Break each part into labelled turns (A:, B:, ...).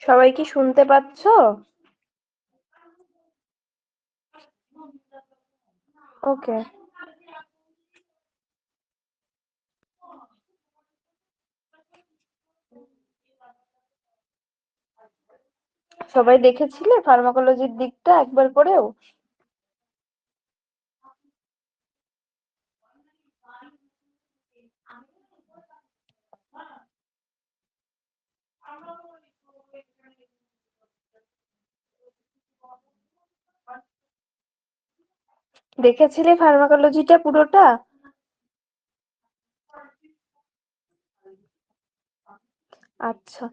A: সবাই কি শুনতে পাচ্ছো? ওকে। সবাই দেখেছিলে ফার্মাকোলজির দিকটা একবার করেও? দেখেছিলে ফার্মাকোলজিটা পুরোটা? আচ্ছা।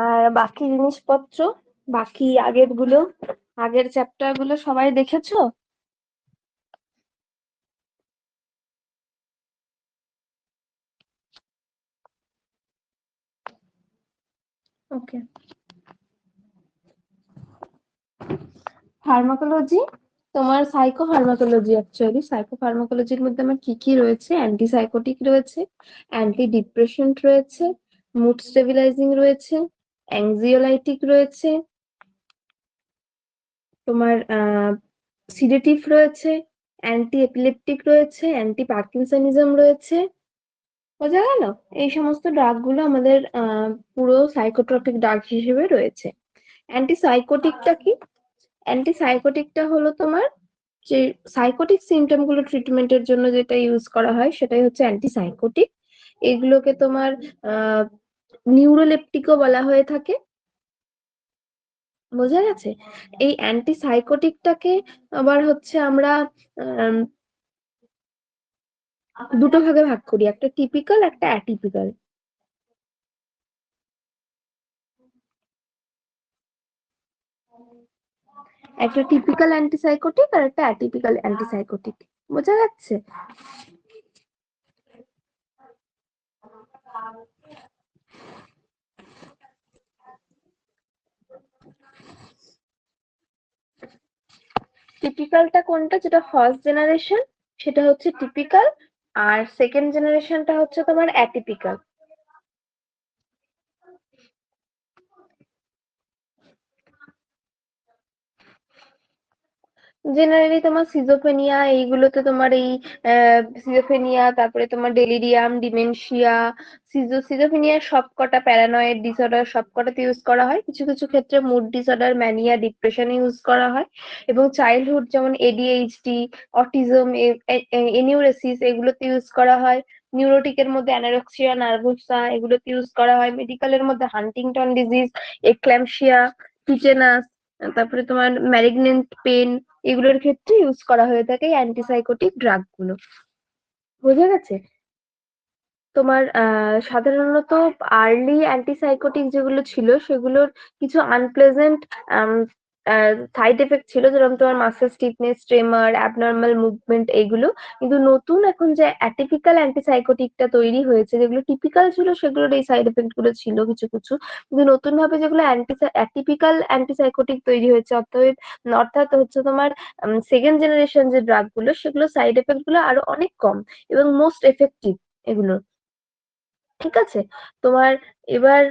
A: আর বাকি জিনিসপত্র, বাকি আগের চ্যাপ্টার গুলো সবাই দেখেছো? ওকে। ফার্মাকোলজি, তোমার সাইকো ফার্মাকোলজি, অ্যাকচুয়ালি সাইকো ফার্মাকোলজির মধ্যে আমার কি কি রয়েছে: অ্যান্টিসাইকোটিক রয়েছে, অ্যান্টি ডিপ্রেশন রয়েছে, মুড স্টেবিলাইজিং রয়েছে, অ্যাংজিওলাইটিক রয়েছে, তোমার সিডেটিভ রয়েছে, অ্যান্টি এপিলেপটিক রয়েছে, অ্যান্টি পার্কিনসনিজম রয়েছে। বোঝা গেল? এই সমস্ত ড্রাগ গুলো আমাদের পুরো সাইকোট্রপিক ড্রাগ হিসেবে রয়েছে। অ্যান্টিসাইকোটিকটা কি? অ্যান্টিসাইকোটিকটা হলো তোমার যে সাইকোটিক সিমটম গুলো ট্রিটমেন্টের জন্য যেটা ইউজ করা হয় সেটাই হচ্ছে অ্যান্টিসাইকোটিক। এগুলোকে তোমার আহ নিউরোলেপটিকও বলা হয়ে থাকে। বোঝা গেছে? এই অ্যান্টিসাইকোটিকটাকে আবার হচ্ছে আমরা আম, দুটো ভাগে ভাগ করি, একটা টিপিক্যাল একটা অ্যাটিপিক্যাল। একটা টিপিক্যাল অ্যান্টিসাইকোটিক আর একটা অ্যাটিপিক্যাল অ্যান্টিসাইকোটিক। বোঝা যাচ্ছে? টিপিক্যালটা কোনটা? যেটা ফার্স্ট জেনারেশন সেটা হচ্ছে টিপিক্যাল, আর সেকেন্ড জেনারেশনটা হচ্ছে তোমার অ্যাটিপিক্যাল। জেনারেলি তোমার সিজোফ্রেনিয়া, এইগুলোতে তোমার এই সিজোফ্রেনিয়া, তারপরে তোমার ডেলিরিয়াম, ডিমেনশিয়া, সিজোফ্রেনিয়ার সবকটা, প্যারানয়েড ডিসঅর্ডার সবকটাতে ইউজ করা হয়। কিছু কিছু ক্ষেত্রে মুড ডিসঅর্ডার, ম্যানিয়া, ডিপ্রেশনে ইউজ করা হয়। এবং চাইল্ডহুড যেমন এডিএইচডি, অটিজম, এনিউরেসিস, এগুলোতে ইউজ করা হয়। নিউরোটিকের মধ্যে অ্যানোরেক্সিয়া নার্ভোসা, এগুলোতে ইউজ করা হয়। মেডিকেলের মধ্যে হান্টিংটন ডিজিজ, এক্ল্যাম্পসিয়া, টিটেনাস, তারপরে তোমার ম্যালিগনেন্ট পেন, এগুলোর ক্ষেত্রে ইউজ করা হয়ে থাকে অ্যান্টিসাইকোটিক ড্রাগ গুলো। বোঝা গেছে? তোমার সাধারণত আর্লি অ্যান্টিসাইকোটিক যেগুলো ছিল সেগুলোর কিছু আনপ্লেজেন্ট সাইড এফেক্ট ছিল, যেরকম তোমার মাসেল স্টিফনেস, ট্রেমার, অ্যাবনর্মাল মুভমেন্ট, এগুলো। কিন্তু নতুন এখন যে অ্যাটিপিক্যাল অ্যান্টিসাইকোটিকটা তৈরি হয়েছে, যেগুলো টিপিক্যাল ছিল সেগুলোর এই সাইড এফেক্ট গুলো ছিল কিছু কিছু, কিন্তু নতুন ভাবে যেগুলো অ্যাটিপিক্যাল অ্যান্টিসাইকোটিক তৈরি হয়েছে, অর্থাৎ হচ্ছে তোমার সেকেন্ড জেনারেশন যে ড্রাগ গুলো, সেগুলো সাইড এফেক্ট গুলো আরো অনেক কম এবং মোস্ট এফেক্টিভ এগুলো। ঠিক আছে? তোমার এবার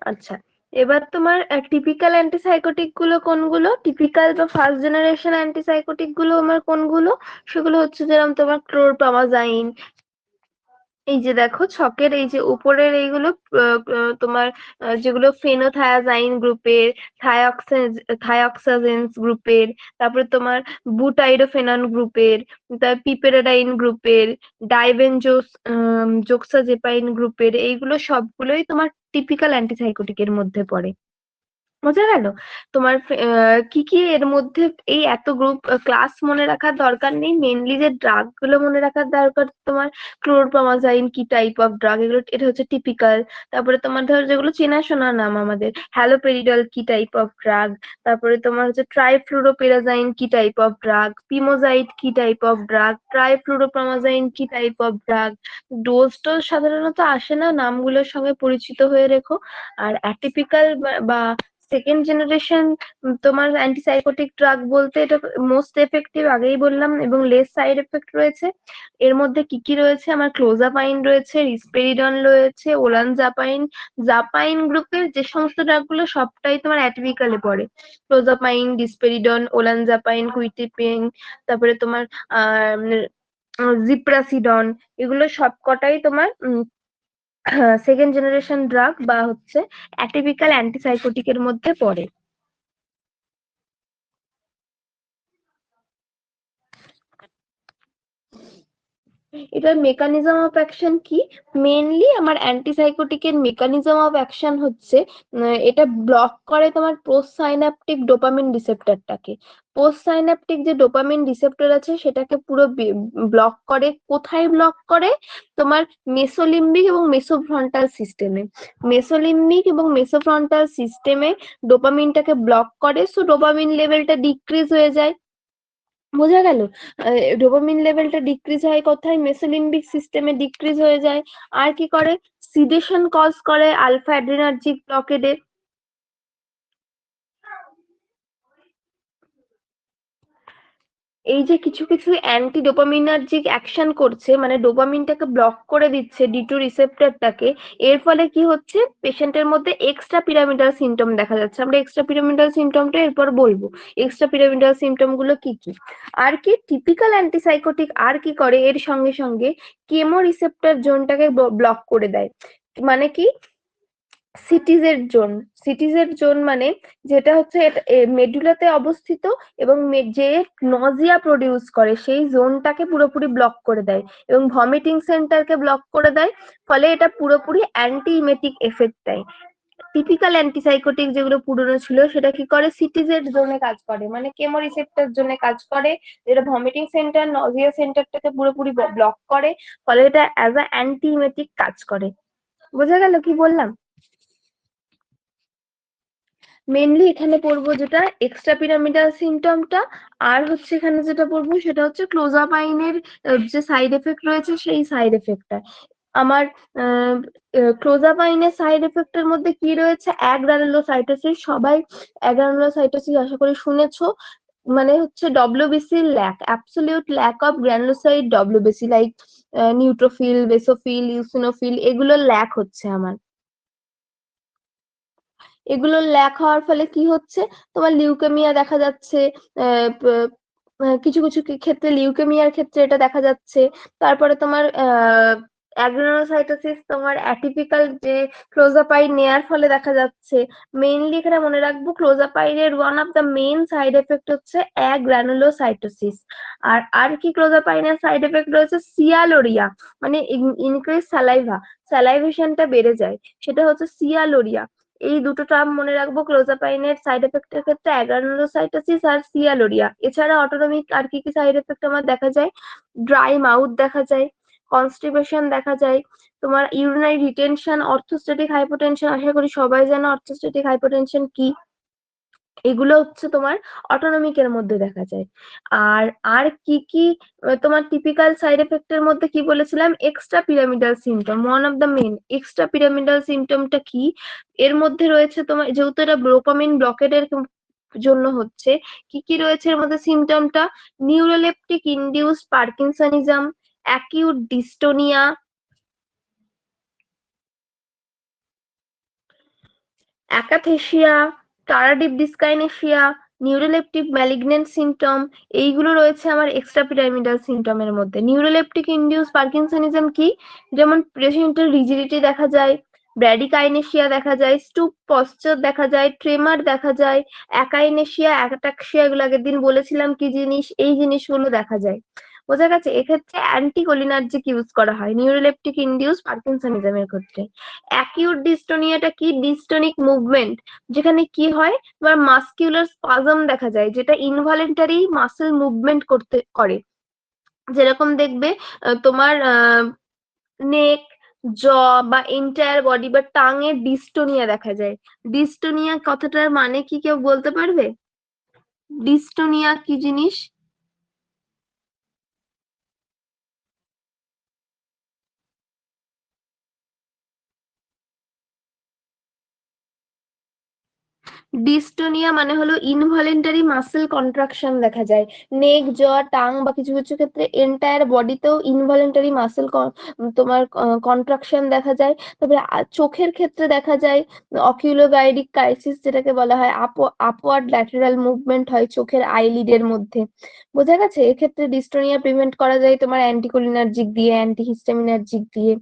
A: আচ্ছা, এবার তোমার টিপিক্যাল অ্যান্টিসাইকোটিক গুলো কোনগুলো, টিপিক্যাল বা ফার্স্ট জেনারেশন অ্যান্টিসাইকোটিক গুলো আমার কোনগুলো, সেগুলো হচ্ছে যেরকম তোমার ক্লোরপ্রমাজাইন। এই যে দেখো ছকের এই যে উপরের এইগুলো তোমার যেগুলো ফেনোথায়াজাইন গ্রুপের, থায়োক্সাজেন্স গ্রুপের, তারপরে তোমার বুটাইরোফেনন গ্রুপের, তারপর পিপেরাডাইন গ্রুপের, ডাইবেনজোস জোক্সাজেপাইন গ্রুপের, এইগুলো সবগুলোই তোমার টিপিক্যাল অ্যান্টিসাইকোটিকের মধ্যে পড়ে। বোঝা গেল? তোমার কি কি এর মধ্যে, এই এত গ্রুপ ক্লাস মনে রাখার দরকার নেই, মেনলি যে ড্রাগ গুলো মনে রাখার দরকার তোমার, ক্লোরপ্রমাজাইন কি টাইপ অফ ড্রাগ, এগুলো এটা হচ্ছে টিপিক্যাল। তারপরে তোমার ধর যেগুলো চেনাশোনা নাম আমাদের, হ্যালোপেরিডল কি টাইপ অফ ড্রাগ, তারপরে তোমার হচ্ছে ট্রাইফ্লুরোপেরাজাইন কি টাইপ অফ ড্রাগ, পিমোজাইট কি টাইপ অফ ড্রাগ, ট্রাইফ্লুরোপ্রমাজাইন কি টাইপ অফ ড্রাগ। ডোজ টোজ সাধারণত আসে না, নামগুলোর সঙ্গে পরিচিত হয়ে রেখো। আর অ্যাটিপিক্যাল বা সেকেন্ড জেনারেশন তোমার অ্যান্টিসাইকোটিক ড্রাগ বলতে এটা মোস্ট এফেক্টিভ আগেই বললাম, এবং লেস সাইড এফেক্ট রয়েছে। এর মধ্যে কি কি রয়েছে, আমার ক্লোজাপাইন রয়েছে, রিসপেরিডন রয়েছে, ওলানজাপাইন। জাপাইন গ্রুপের যে সমস্ত ড্রাগ গুলো সবটাই তোমার অ্যাটিপিক্যালে পড়ে, ক্লোজাপাইন, ডিসপেরিডন, ওলানজাপাইন, কুইটিপিন, তারপরে তোমার জিপ্রাসিডন, এগুলো সবকটাই তোমার সেকেন্ড জেনারেশন ড্রাগ বা হচ্ছে অ্যাটিপিক্যাল অ্যান্টিসাইকোটিকের মধ্যে পড়ে। এটার মেকানিজম অফ অ্যাকশন কি, মেনলি আমার অ্যান্টিসাইকোটিকের মেকানিজম অফ অ্যাকশন হচ্ছে এটা ব্লক করে তোমার পোস্ট সাইন্যাপটিক ডোপামিন রিসেপ্টরটাকে। পোস্ট সাইন্যাপটিক যে ডোপামিন রিসেপ্টর আছে সেটাকে পুরো ব্লক করে। কোথায় ব্লক করে, তোমার মেসোলিম্বিক এবং মেসোফ্রন্টাল সিস্টেমে। মেসোলিম্বিক এবং মেসোফ্রন্টাল সিস্টেমে ডোপামিনটাকে ব্লক করে, সো ডোপামিন লেভেলটা ডিক্রিজ হয়ে যায়। বোঝা গেল? ডোপামিন লেভেলটা ডিক্রিজ হয় কোথায়, মেসোলিম্বিক সিস্টেমে ডিক্রিজ হয়ে যায়। আর কি করে, সিডেশন কজ করে আলফা অ্যাড্রিনার্জিক ব্লকেডে। এই যে কিছু কিছু অ্যান্টি ডোপামিনার্জিক অ্যাকশন করছে, মানে ডোপামিনটাকে ব্লক করে দিচ্ছে ডি টু রিসেপ্টরটাকে, এর ফলে কি হচ্ছে, পেশেন্টের মধ্যে এক্সট্রা পিরামিডাল সিমটম দেখা যাচ্ছে। আমরা এক্সট্রা পিরামিডাল সিমটমটা এরপর বলবো, এক্সট্রা পিরামিডাল সিমটম গুলো কি কি। আর কি টিপিক্যাল অ্যান্টিসাইকোটিক আর কি করে, এর সঙ্গে সঙ্গে কেমো রিসেপ্টর জোনটাকে ব্লক করে দেয়। মানে কি, সিটিজের জোন। সিটিজের জোন মানে যেটা হচ্ছে মেডুলাতে অবস্থিত, এবং যে নজিয়া প্রডিউস করে সেই জোনটাকে পুরোপুরি ব্লক করে দেয়, এবং ভমিটিং সেন্টারকে ব্লক করে দেয়। ফলে এটা পুরোপুরি অ্যান্টি ইমেটিক এফেক্ট দেয়। টিপিক্যাল অ্যান্টিসাইকোটিক যেগুলো পুরনো ছিল সেটা কি করে, সিটিজের জোনে কাজ করে, মানে কেমো রিসেপ্টর জোনে কাজ করে, যেটা ভমিটিং সেন্টার নজিয়া সেন্টারটাকে পুরোপুরি ব্লক করে। ফলে এটা অ্যাজ আ অ্যান্টি ইমেটিক কাজ করে। বোঝা গেল কি বললাম? মেনলি এখানে পড়বো যেটা এক্সট্রা পিরামিডাল সিমটমটা, আর হচ্ছে এখানে যেটা পড়বো সেটা হচ্ছে ক্লোজাপাইনের যে সাইড এফেক্ট রয়েছে সেই সাইড এফেক্টটা। আমার ক্লোজাপাইনের সাইড এফেক্টের মধ্যে কি রয়েছে, অ্যাগ্রানুলোসাইটোসিস। সবাই অ্যাগ্রানুলোসাইটোসিস আশা করি শুনেছো, মানে হচ্ছে WBC lack, absolute lack of granulocyte WBC, like neutrophil, basophil, eosinophil, এগুলো ল্যাক হচ্ছে আমার। এগুলো ল্যাক হওয়ার ফলে কি হচ্ছে, তোমার লিউকেমিয়া দেখা যাচ্ছে। কিছু কিছু ক্ষেত্রে লিউকেমিয়ার ক্ষেত্রে এটা দেখা যাচ্ছে। তারপরে তোমার অ্যাগ্রানোসাইটোসিস তোমার অ্যাটিপিক্যাল যে ক্লোজাপাইন নেয়ার ফলে দেখা যাচ্ছে। মেইনলি এখানে মনে রাখবো, ক্লোজাপাইনের one of the main side effect হচ্ছে অ্যাগ্রানুলোসাইটোসিস। আর আর কি ক্লোজাপাইনের সাইড এফেক্ট রয়েছে, সিয়ালোরিয়া, মানে ইনক্রিজ স্যালাইভা, স্যালাইভেশনটা বেড়ে যায়, সেটা হচ্ছে সিয়ালোরিয়া। এই দুটো টার্ম মনে রাখবো ক্লোজাপাইনের সাইড এফেক্টের ক্ষেত্রে, অ্যাগ্রানুলোসাইটোসিস আর সিয়ালোরিয়া। এছাড়া অটোনমিক আর কি কি সাইড এফেক্ট আমার দেখা যায়, ড্রাই মাউথ দেখা যায়, কনস্টিপেশন দেখা যায়, তোমার ইউরিনারি রিটেনশন, অর্থোস্ট্যাটিক হাইপোটেনশন। আশা করি সবাই জানো অর্থোস্ট্যাটিক হাইপোটেনশন কি। এগুলো হচ্ছে তোমার অটোনমিকের মধ্যে দেখা যায়। আর আর কি কি তোমার টিপিক্যাল সাইড এফেক্টের মধ্যে কি বলেছিলাম, extra pyramidal symptom, one of the main extra pyramidal সিমটমটা কি, এর মধ্যে রয়েছে তোমার, যেহেতু এটা ডোপামিন ব্লকেডের জন্য হচ্ছে, কি কি রয়েছে এর মধ্যে সিমটমটা, neuroleptic induced parkinsonism, acute dystonia, akathisia, tardive dyskinesia, neuroleptic malignant symptom, এইগুলো রয়েছে আমার এক্সট্রা পিরামিডাল সিমটমের মধ্যে। নিউরোলেপটিক ইনডিউস পার্কিনসনিজম কি? যেমন পেশেন্টের রিজিডিটি দেখা যায়, ব্র্যাডিকাইনেসিয়া দেখা যায়, স্টুপ পশ্চার দেখা যায়, ট্রেমার দেখা যায়, অ্যাকাইনেসিয়া, অ্যাটাক্সিয়া, এগুলো আগের দিন বলেছিলাম কি জিনিস, এই জিনিসগুলো দেখা যায়। বোঝা গেছে? এক্ষেত্রে অ্যান্টিকোলিনার্জিক ইউজ করা হয় নিউরোলেপটিক ইনডিউস পার্কিনসনিজমের ক্ষেত্রে। অ্যাকিউট ডিস্টোনিয়াটা কি? ডিস্টোনিক মুভমেন্ট, যেখানে কি হয় তোমার মাস্কিউলার স্পাজম দেখা যায়, যেটা ইনভলেন্টারি মাসেল মুভমেন্ট করে। যেরকম দেখবে তোমার নেক, জ বা এন্টায়ার বডি বা টাং এর ডিস্টোনিয়া দেখা যায়। ডিস্টোনিয়া কথাটার মানে কি কেউ বলতে পারবে? ডিস্টোনিয়া কি জিনিস? ডিস্টোনিয়া মানে হলো ইনভলেন্টারি মাসেল কন্ট্রাকশন দেখা যায়। নেক, জ, টাং বা কিছু কিছু ক্ষেত্রে এন্টায়ার বডিতেও ইনভলেন্টারি মাসেল তোমার কন্ট্রাকশন দেখা যায়। তারপরে চোখের ক্ষেত্রে দেখা যায় অকিউলোগাইডিক ক্রাইসিস, যেটাকে বলা হয় আপওয়ার্ড ল্যাটেরাল মুভমেন্ট হয় চোখের আইলিডের মধ্যে। বোঝা গেছে? এক্ষেত্রে ডিস্টোনিয়া প্রিভেন্ট করা যায় তোমার অ্যান্টিকোলিনার্জিক দিয়ে, অ্যান্টিহিস্টামিনার্জিক দিয়ে।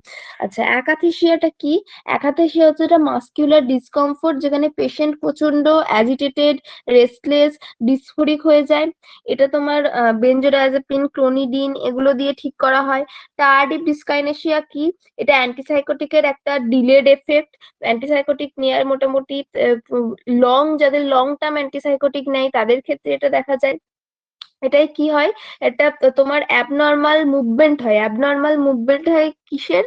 A: আচ্ছা, অ্যাকাথেসিয়াটা কি? অ্যাকাথেসিয়া হচ্ছে একটা মাস্কুলার ডিসকমফোর্ট, যেখানে পেশেন্ট প্রচন্ড অ্যাজিটেটেড, রেস্টলেস, ডিসফোরিক হয়ে যায়। এটা তোমার বেনজোডায়াজেপিন, ক্লোনিডিন এগুলো দিয়ে ঠিক করা হয়। টার্ডিভ ডিসকাইনেসিয়া কি? এটা অ্যান্টিসাইকোটিকের একটা ডিলেড এফেক্ট। অ্যান্টিসাইকোটিক নেয়ার মোটামুটি যাদের লং টার্ম অ্যান্টিসাইকোটিক নেয় তাদের ক্ষেত্রে এটা দেখা যায়। এটাই কি হয়, এটা তোমার অ্যাবনর্মাল মুভমেন্ট হয়। অ্যাবনর্মাল মুভমেন্ট হয় কিসের?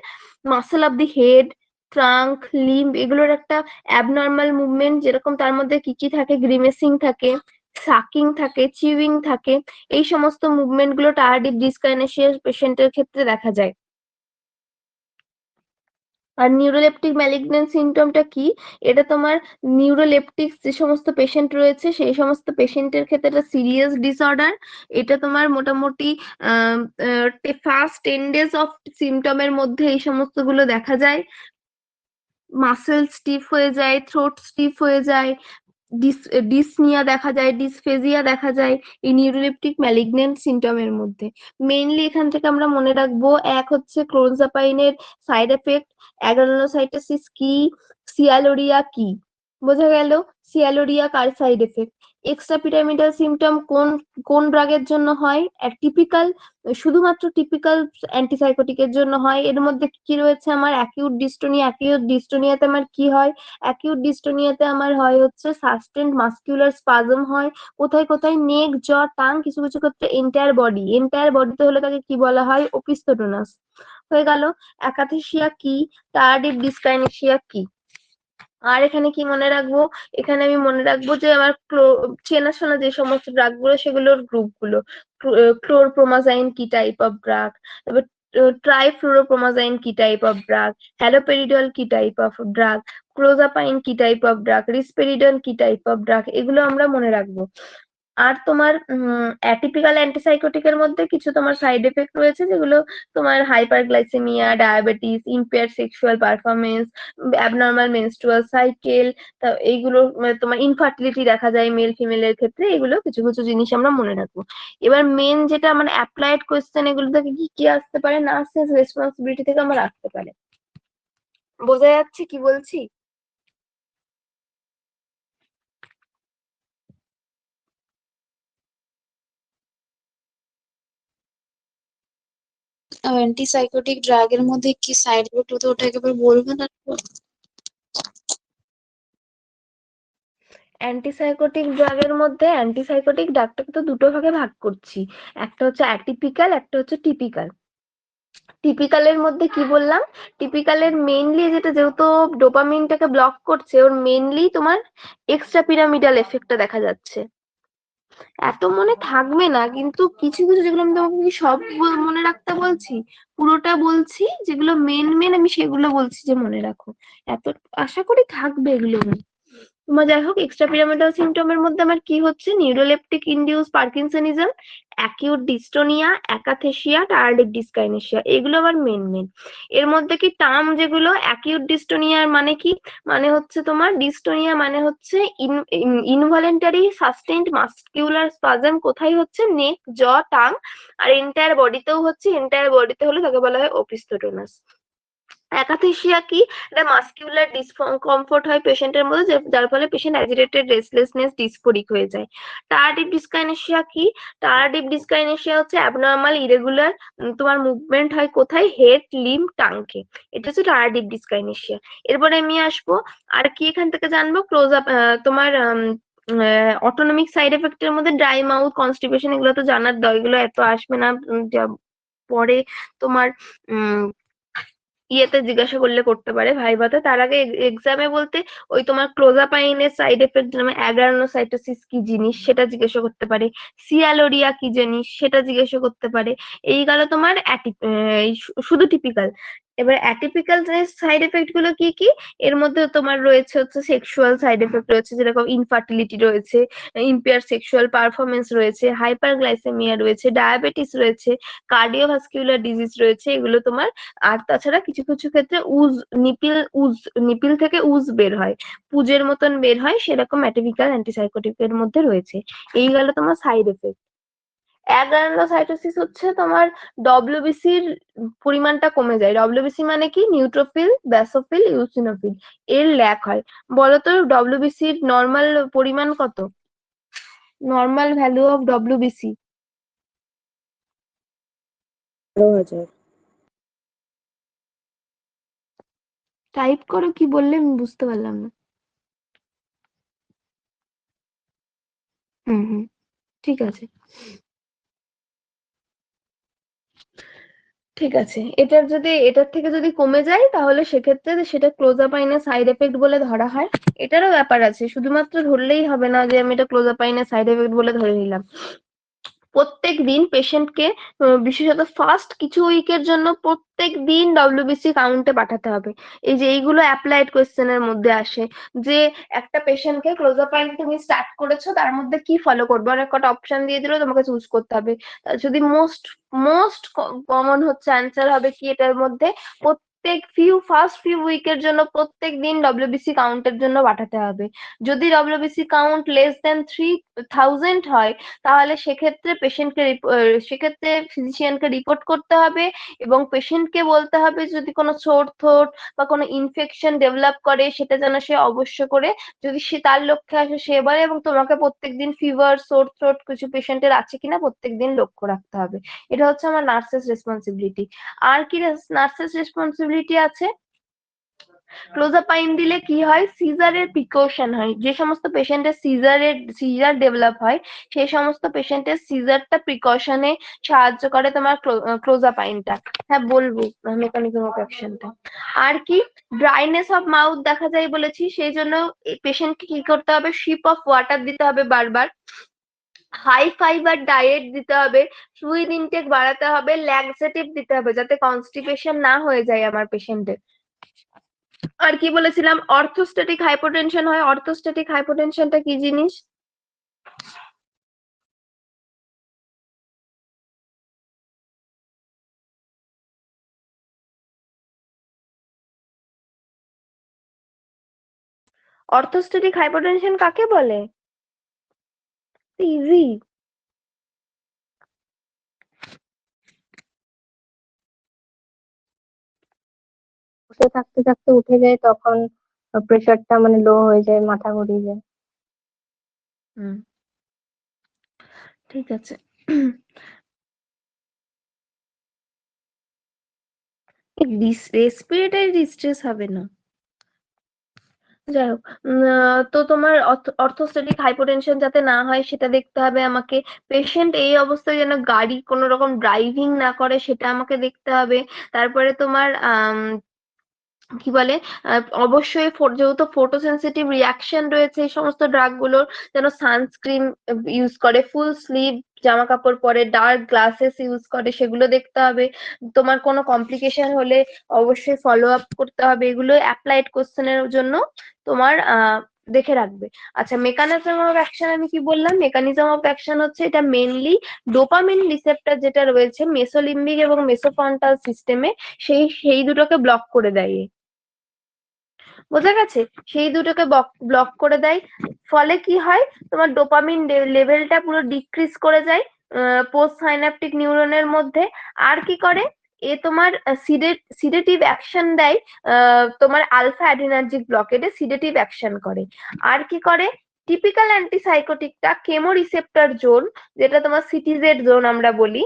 A: Muscle of the head, trunk, limb, এগুলোর একটা অ্যাবনর্মাল মুভমেন্ট। যেরকম তার মধ্যে কি কি থাকে? গ্রিমেসিং থাকে, সাকিং থাকে, চিউইং থাকে। এই সমস্ত মুভমেন্ট গুলো টার্ডিভ ডিসকাইনেসিয়া পেশেন্টের ক্ষেত্রে দেখা যায়। আর নিউরোলেপটিক ম্যালিগন্যান্ট সিনড্রোমটা কি? এটা তোমার নিউরোলেপটিক যে সমস্ত পেশেন্ট রয়েছে সেই সমস্ত পেশেন্টের ক্ষেত্রে একটা সিরিয়াস ডিসঅর্ডার। এটা তোমার মোটামুটি ফার্স্ট 10 days অফ সিমটমের মধ্যে এই সমস্ত গুলো দেখা যায়। মাসেল স্টিফ হয়ে যায়, থ্রোট স্টিফ হয়ে যায়, ডিসনিয়া দেখা যায়, ডিসফেজিয়া দেখা যায় এই নিউরোলেপটিক ম্যালিগন্যান্ট সিমটমের মধ্যে। মেইনলি এখান থেকে আমরা মনে রাখবো, এক হচ্ছে ক্লোরজাপাইনের সাইড এফেক্ট, অ্যাগ্রানুলোসাইটোসিস কি, সিয়ালোরিয়া কি। বোঝা গেল? সিয়ালোরিয়া কার side effect. Extra pyramidal symptom কোন কোন ড্রাগের জন্য হয়? টিপিক্যাল, শুধুমাত্র টিপিক্যাল অ্যান্টিসাইকোটিকের জন্য হয়। এর মধ্যে কি রয়েছে আমার? Acute dystonia. অ্যাকিউট ডিস্টোনিয়াতে আমার কি হয়? অ্যাকিউট ডিস্টোনিয়াতে আমার হয় হচ্ছে সাস্টেন্ড মাস্কুলার স্পাজম হয়। কোথায় কোথায়? নেক, জ, টাং, কিছু কিছু ক্ষেত্রে এন্টায়ার বডি। এন্টায়ার বডিতে হলে তাকে কি বলা হয়? ওপিস্থোটোনাস। হয়ে গেল। অ্যাকাথেসিয়া কি, টার্ডিভ ডিসকাইনেসিয়া কি। আর এখানে কি মনে রাখবো? এখানে আমি মনে রাখবো যে আমার চেনাশোনা যে সমস্ত ড্রাগ গুলো সেগুলোর গ্রুপ গুলো। ক্লোরপ্রোমাজাইন কি টাইপ অফ ড্রাগ, তারপর ট্রাইফ্লুরোপ্রোমাজাইন কি টাইপ অফ ড্রাগ, হ্যালোপেরিডল কি টাইপ অফ ড্রাগ, ক্লোজাপাইন কি টাইপ অফ ড্রাগ, রিসপেরিডন কি টাইপ অফ ড্রাগ, এগুলো আমরা মনে রাখবো। আর তোমার অ্যাটিপিক্যাল অ্যান্টিসাইকোটিকের মধ্যে কিছু তোমার সাইড এফেক্ট রয়েছে, যেগুলো তোমার hyperglycaemia, diabetes, impaired sexual performance, abnormal menstrual cycle, এইগুলো তোমার ইনফার্টিলিটি দেখা যায় মেল ফিমেলের ক্ষেত্রে। এগুলো কিছু কিছু জিনিস আমরা মনে রাখবো। এবার মেন যেটা মানে অ্যাপ্লাইড কোয়েশ্চেন, এগুলো থেকে কি কি আসতে পারে না আসতে, রেসপন্সিবিলিটি থেকে আমার আসতে পারে। বোঝা যাচ্ছে কি বলছি?
B: অ্যান্টিসাইকোটিক ড্রাগের মধ্যে কি সাইড এফেক্ট হতে ওটা একবার বলবেন একটু?
A: অ্যান্টিসাইকোটিক ড্রাগের মধ্যে অ্যান্টিসাইকোটিক ড্রাগটাকে তো দুটো ভাগে ভাগ করছি। একটা হচ্ছে অ্যাটিপিক্যাল, একটা হচ্ছে টিপিক্যাল। টিপিক্যালের মধ্যে কি বললাম? টিপিক্যালের মেইনলি যেটা, যেহেতু ডোপামিনটাকে ব্লক করছে, ওর মেইনলি তোমার এক্সট্রা পিরামিডাল এফেক্টটা দেখা যাচ্ছে। এত মনে থাকবে না, কিন্তু কিছু কিছু যেগুলো আমি তোমাকে কি সব মনে রাখতে বলছি, পুরোটা বলছি, যেগুলো মেন মেন আমি সেগুলো বলছি যে মনে রাখো। এত আশা করি থাকবে এগুলো। তোমার যাই হোক এক্সট্রা পিরামিডাল সিমটমের মধ্যে আমার কি হচ্ছে, neuroleptic induce parkinsonism, acute dystonia, akathisia, tardive dyskinesia, এগুলো আবার মেন। এর মধ্যে কি টার্ম যেগুলো, অ্যাকিউট ডিস্টোনিয়ার মানে কি, মানে হচ্ছে তোমার ডিস্টোনিয়া মানে হচ্ছে ইনভলেন্টারি সাস্টেইনড মাস্কিউলার স্পাজম, কোথায় হচ্ছে, নেক, জ, টাং, আর এন্টায়ার বডিতেও হচ্ছে, এন্টায়ার বডিতে হলে তাকে বলা হয় ওপিস্থোটোনাস। অ্যাকাথেসিয়া কি, এটা মাস্কিউলার ডিসকমফোর্ট হয় পেশেন্টের মধ্যে, যার ফলে পেশেন্ট অ্যাজিটেটেড, রেস্টলেসনেস, ডিসফোরিক হয়ে যায়। টায়ারডিক ডিসকাইনেসিয়া কি, টায়ারডিক ডিসকাইনেসিয়া হচ্ছে অ্যাবনর্মাল ইরেগুলার তোমার মুভমেন্ট হয় কোথায়, হেড, লিম্ব, টাংকে, এটা হচ্ছে টায়ারডিক ডিসকাইনেসিয়া। এরপরে আমি আসবো আর কি এখান থেকে জানবো, ক্লোজ আপ তোমার অটোনমিক সাইড এফেক্টের মধ্যে ড্রাই মাউথ, কনস্টিপেশন, এগুলো তো জানার দর, এগুলো এত আসবে না, পরে তোমার ইয়েতে জিজ্ঞাসা করলে করতে পারে ভাইভাতে, তার আগে এক্সামে বলতে ওই তোমার ক্লোজাপাইনের সাইড এফেক্ট যেমন অ্যাগ্রানোসাইটোসিস কি জিনিস সেটা জিজ্ঞাসা করতে পারে, সিয়ালোরিয়া কি জিনিস সেটা জিজ্ঞাসা করতে পারে। এই গেল তোমার শুধু টিপিক্যাল। এবার অ্যাটিপিক্যাল সাইড এফেক্ট গুলো কি কি, এর মধ্যে তোমার রয়েছে হচ্ছে সেক্সুয়াল সাইড এফেক্ট রয়েছে, যেরকম ইনফার্টিলিটি রয়েছে, ইম্পেয়ার সেক্সুয়াল পারফরমেন্স রয়েছে, হাইপারগ্লাইসেমিয়া রয়েছে, ডায়াবেটিস রয়েছে, কার্ডিওভাস্কুলার ডিজিজ রয়েছে, এগুলো তোমার। আর তাছাড়া কিছু কিছু ক্ষেত্রে নিপিল থেকে উজ বের হয়, পুজের মতন বের হয়, সেরকম অ্যাটিপিক্যাল অ্যান্টিসাইকোটিকের মধ্যে রয়েছে। এই গেল তোমার সাইড এফেক্ট। অ্যাগ্রানুলোসাইটোসিস হচ্ছে তোমার ডব্লিউবিসির পরিমাণটা কমে যায়, ডব্লিউবিসি মানে কি, নিউট্রোফিল, ব্যাসোফিল, ইউসিনোফিল, এর ল্যাক হয়। বলতো ডব্লিউবিসির নর্মাল পরিমাণ কত, normal value of WBC?
C: 12,000।
A: Type করো, কি বললে আমি বুঝতে পারলাম না। হুম, ঠিক আছে। ঠিক আছে, এটার থেকে যদি কমে যায় তাহলে সেক্ষেত্রে সেটা ক্লোজাপাইনের সাইড এফেক্ট বলে ধরা হয়। এটারও ব্যাপার আছে, শুধুমাত্র ধরলেই হবে না যে আমি এটা ক্লোজাপাইনের সাইড এফেক্ট বলে ধরে নিলাম। প্রত্যেক দিন পেশেন্টকে বিশেষত ফার্স্ট কিছু উইকের জন্য প্রত্যেক দিন ডব্লিউবিসি কাউন্টে পাঠাতে হবে। এই যে এইগুলো অ্যাপ্লাইড কোয়েশ্চেনের মধ্যে আসে, যে একটা পেশেন্টকে ক্লোজাপাইন তুমি স্টার্ট করেছো, তার মধ্যে কি ফলো করবে, অনেক কটা অপশন দিয়ে দিলেও তোমাকে চুজ করতে হবে। যদি মোস্ট মোস্ট কমন হচ্ছে অ্যান্সার হবে কি এটার মধ্যে, প্রত্যেক ফার্স্ট ফিউ উইকের জন্য প্রত্যেক দিন ডব্লিউবিসি কাউন্টের জন্য পাঠাতে হবে। যদি ডব্লিউবিসি কাউন্ট লেস দেন 3,000 হয়, তাহলে সেক্ষেত্রে ফিজিশিয়ানকে রিপোর্ট করতে হবে, এবং পেশেন্টকে বলতে হবে যদি কোনো সোর থ্রোট বা কোনো ইনফেকশন ডেভেলপ করে সেটা যেন সে অবশ্য করে, যদি সে তার লক্ষ্যে আসে সে বলে, এবং তোমাকে প্রত্যেকদিন ফিভার, সোর থ্রোট কিছু পেশেন্টের আছে কিনা প্রত্যেকদিন লক্ষ্য রাখতে হবে। এটা হচ্ছে আমার নার্সেস রেসপন্সিবিলিটি। আর কি নার্সেস রেসপন্সিবিলিটি আছে, ক্লোজাপাইন দিলে কি হয়, সিজারের প্রিকশন হয়, যে সমস্ত পেশেন্টের সিজার ডেভেলপ হয় সেই সমস্ত পেশেন্টের সিজারটা প্রিকশনে সাহায্য করে তোমার ক্লোজাপাইনটা। হ্যাঁ বলবো মেকানিজম অফ অ্যাকশনটা। আর কি, ড্রাইনেস অফ মাউথ দেখা যায় বলেছি, সেই জন্য পেশেন্টকে কি করতে হবে, শিপ অফ ওয়াটার দিতে হবে বারবার, হাই ফাইবার ডায়েট দিতে হবে, ফ্লুইড ইনটেক বাড়াতে হবে, ল্যাক্সেটিভ দিতে হবে যাতে কনস্টিপেশন না হয়ে যায় আমার পেশেন্টের। আর কি বলেছিলাম, অর্থোস্ট্যাটিক হাইপোটেনশন হয়, অর্থোস্ট্যাটিক হাইপোটেনশনটা কি জিনিস, অর্থোস্ট্যাটিক হাইপোটেনশন কাকে বলে, ইজি।
C: বসে থাকতে থাকতে উঠে যায়, তখন প্রেশারটা মানে লো হয়ে যায়, মাথা ঘুরিয়ে যায়।
A: হুম, ঠিক আছে। রেসপিরেটরি ডিস্ট্রেস হবে না, যাই হোক। তো তোমার অর্থোস্ট্যাটিক হাইপোটেনশন যাতে না হয় সেটা দেখতে হবে আমাকে, পেশেন্ট এই অবস্থায় যেন গাড়ি কোনো রকম ড্রাইভিং না করে সেটা আমাকে দেখতে হবে। তারপরে তোমার কি বলে, অবশ্যই যেহেতু ফটো সেন্সিটিভ রিয়াকশন রয়েছে এই সমস্ত ড্রাগ গুলোর, যেন সানস্ক্রিন ইউজ করে, ফুল স্লিভ জামা কাপড় পরে, ডার্ক গ্লাসেস ইউজ করে, সেগুলো দেখতে হবে। তোমার কোনো কমপ্লিকেশন হলে অবশ্যই ফলো আপ করতে হবে। এগুলো অ্যাপ্লাইড কোশ্চেনের জন্য তোমার দেখে রাখবে। আচ্ছা, মেকানিজম অফ অ্যাকশন আমি কি বললাম? মেকানিজম অফ অ্যাকশন হচ্ছে এটা মেনলি ডোপামিন রিসেপ্টর যেটা রয়েছে মেসোলিম্বিক এবং মেসোফ্রন্টাল সিস্টেমে, সেই দুটোকে ব্লক করে দেয়। বোঝা গেছে? সেই দুটোকে ব্লক করে দেয়। ফলে কি হয়, তোমার ডোপামিন লেভেলটা পুরো ডিক্রিজ করে যায় পোস্ট সাইন্যাপটিক নিউরনের মধ্যে। আর কি করে, এ তোমার সিডেটিভ অ্যাকশন দেয়, তোমার আলফা অ্যাডিনার্জিক ব্লকেটে সিডেটিভ অ্যাকশন করে। আর কি করে, টিপিক্যাল অ্যান্টিসাইকোটিকটা কেমো রিসেপ্টর জোন, যেটা তোমার সিটিজেড জোন আমরা বলি,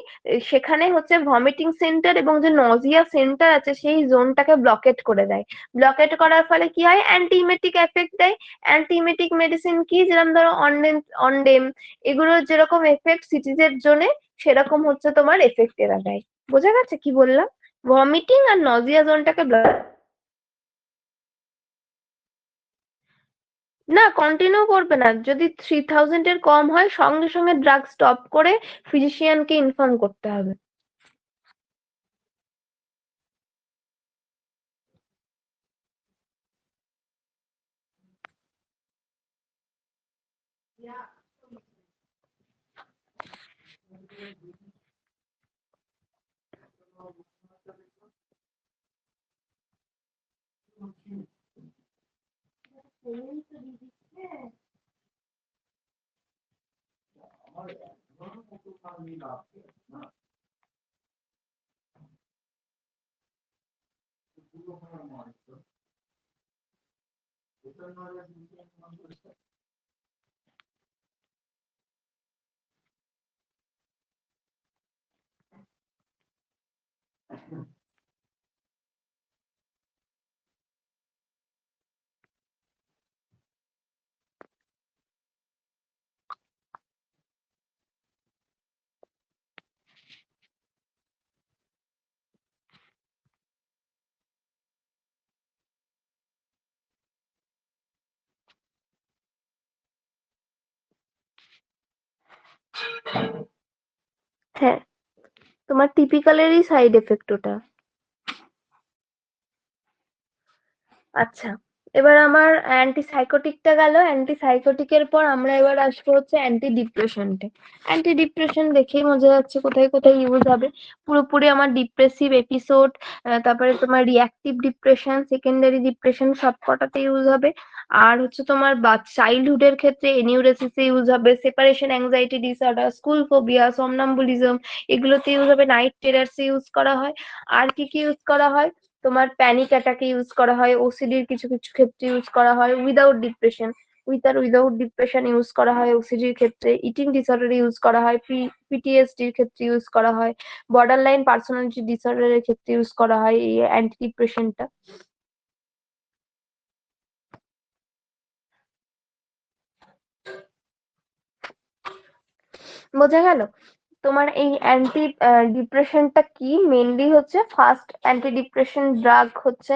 A: সেখানে হচ্ছে ভমিটিং সেন্টার এবং যে নজিয়া সেন্টার আছে সেই জোনটাকে ব্লকেট করে দেয়। ব্লকেট করার ফলে কি হয়, অ্যান্টিইমেটিক এফেক্ট দেয়। অ্যান্টিইমেটিক মেডিসিন কি, যেরকম ধরো অনডেম, এগুলোর যেরকম এফেক্ট সিটিজের জন্য, সেরকম হচ্ছে তোমার এফেক্ট এরা দেয়। বোঝা গেছে কি বললাম? ভমিটিং আর নজিয়া জোনটাকে না, কন্টিনিউ করবে না। যদি 3000 এর কম হয় সঙ্গে সঙ্গে ড্রাগ স্টপ করে ফিজিশিয়ানকে ইনফর্ম করতে হবে। হ্যাঁ, তোমার টিপিক্যালেরই সাইড এফেক্ট ওটা। আচ্ছা, এবার আমার অ্যান্টিসাইকোটিকটা গেল। অ্যান্টিসাইকোটিকের পর আমরা এবার আসবো হচ্ছে অ্যান্টি ডিপ্রেশনটে। অ্যান্টি ডিপ্রেশন দেখেই বোঝা যাচ্ছে কোথায় কোথায় ইউজ হবে। পুরোপুরি আমার ডিপ্রেসিভ এপিসোড, তারপরে তোমার রিঅ্যাক্টিভ ডিপ্রেশন, সেকেন্ডারি ডিপ্রেশন, সব কটাতে ইউজ হবে। আর হচ্ছে তোমার চাইল্ডহুডের ক্ষেত্রে এনিউরেসিসে ইউজ হবে, separation anxiety disorder, school phobia, somnambulism, এগুলোতে ইউজ হবে। নাইট টেরার্সে ইউজ করা হয়। আর কি কি ইউজ করা হয়, তোমার প্যানিক অ্যাটাকে ইউজ করা হয়, ওসিডির কিছু কিছু ক্ষেত্রে ইউজ করা হয়, without depression, without depression use করা হয় ওসিডির ক্ষেত্রে, ইটিং ডিসঅর্ডারে ইউজ করা হয়, পিটিএসডির ক্ষেত্রে ইউজ করা হয়, বর্ডার লাইন পার্সোনালিটি ডিসঅর্ডারের ক্ষেত্রে ইউজ করা হয় এই অ্যান্টি ডিপ্রেশনটা। বোঝা গেল? তোমার এই অ্যান্টি ডিপ্রেশনটা কি, মেনলি হচ্ছে ফার্স্ট অ্যান্টি ডিপ্রেশন ড্রাগ হচ্ছে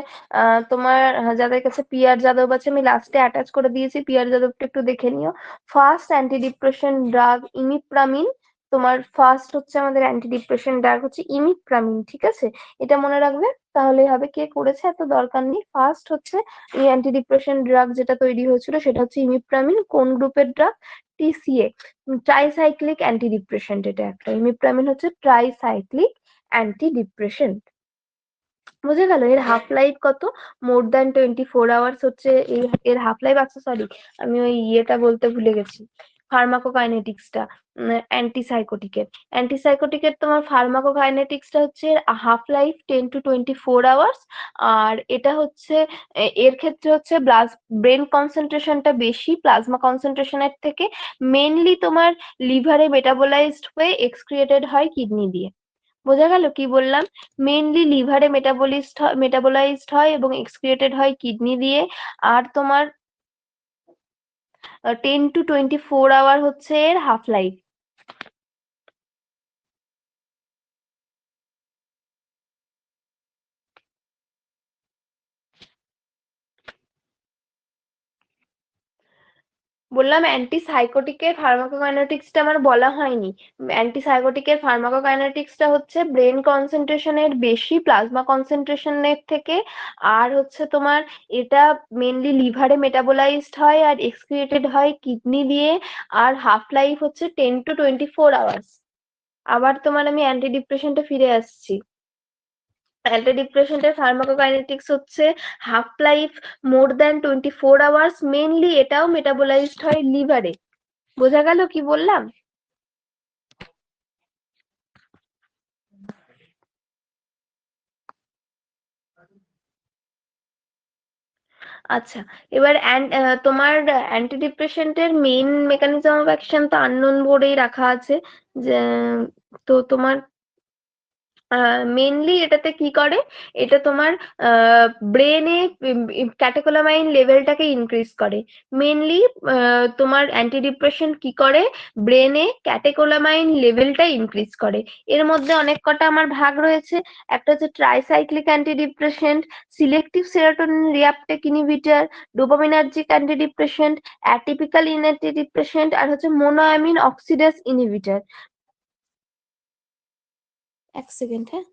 A: তোমার যাদের কাছে পিয়ার যাদব আছে, আমি লাস্টে অ্যাটাচ করে দিয়েছি, পিয়ার যাদবটা একটু দেখে নিও। First anti depression drug imipramine. তোমার ফার্স্ট হচ্ছে আমাদের অ্যান্টি ডিপ্রেশন ড্রাগ হচ্ছে ইমিপ্রামিন, ঠিক আছে? এটা মনে রাখবে, তাহলে হবে। কে করেছে এত দরকার নেই। ফার্স্ট হচ্ছে এই অ্যান্টি ডিপ্রেশন ড্রাগ যেটা তৈরি হয়েছিল সেটা হচ্ছে ইমিপ্রামিন। কোন গ্রুপের drug? TCA, tricyclic anti depressant. এটা একটা ইমিপ্রামিন হচ্ছে ট্রাইসাইক্লিক অ্যান্টি ডিপ্রেসেন্ট। বুঝে গেল? এর হাফ লাইফ কত? মোর দ্যান 24 আওয়ার্স হচ্ছে এর হাফ লাইফ। আচ্ছা সরি, আমি ওই ইয়েটা বলতে ভুলে গেছি, ফার্মাকোকাইনেটিক্সটা। অ্যান্টিসাইকোটিকের অ্যান্টিসাইকোটিকের তোমার ফার্মাকোকাইনেটিক্সটা হচ্ছে হাফ লাইফ 10 to 24 আওয়ার্স। আর এটা হচ্ছে এর ক্ষেত্রে হচ্ছে ব্রেন কনসেন্ট্রেশনটা বেশি প্লাজমা কনসেন্ট্রেশনের থেকে। মেনলি তোমার লিভারে মেটাবোলাইজড হয়ে এক্সক্রিয়েটেড হয় কিডনি দিয়ে। বোঝা গেল কি বললাম? মেইনলি লিভারে মেটাবোলাইজড হয় এবং এক্সক্রিয়েটেড হয় কিডনি দিয়ে। আর তোমার 10 to 24 আওয়ার হচ্ছে এর হাফ লাইফ। বললাম অ্যান্টিসাইকোটিকের ফার্মাকোকাইনেটিক্সটা আমার বলা হয়নি। অ্যান্টিসাইকোটিকের ফার্মাকোকাইনেটিক্সটা হচ্ছে ব্রেন কনসেন্ট্রেশনের বেশি প্লাজমা কনসেন্ট্রেশনের থেকে, আর হচ্ছে তোমার এটা মেনলি লিভারে মেটাবোলাইজড হয় আর এক্সক্রিয়েটেড হয় কিডনি দিয়ে, আর হাফ লাইফ হচ্ছে 10 to 24 hours। আবার তোমার আমি অ্যান্টি ডিপ্রেশনটা ফিরে আসছি। অ্যান্টি ডিপ্রেশনের ফার্মাকোকাইনেটিক্স হচ্ছে half life more than 24 hours, mainly এটাও মেটাবোলাইজড হয় লিভারে। বোঝা গেল কি বললাম? আচ্ছা, এবার তোমার অ্যান্টি ডিপ্রেসেন্টের মেইন মেকানিজম অফ অ্যাকশন তো আননোন বোর্ডেই রাখা আছে, যে তো তোমার মেনলি এটাতে কি করে, এটা তোমার ব্রেনে ক্যাটেকোলামাইন লেভেলটাকে ইনক্রিজ করে। মেনলি তোমার অ্যান্টি ডিপ্রেশন কি করে, ব্রেনে ক্যাটেকোলামাইন লেভেলটা ইনক্রিজ করে। এর মধ্যে অনেক কটা আমার ভাগ রয়েছে। একটা হচ্ছে tricyclic anti depressant, selective serotonin reuptake inhibitor, dopaminergic anti depressant, atypical anti depressant, আর হচ্ছে মোনোঅ্যামিন অক্সিডেজ ইনহিবিটর। এক সেকেন্ড, হ্যাঁ।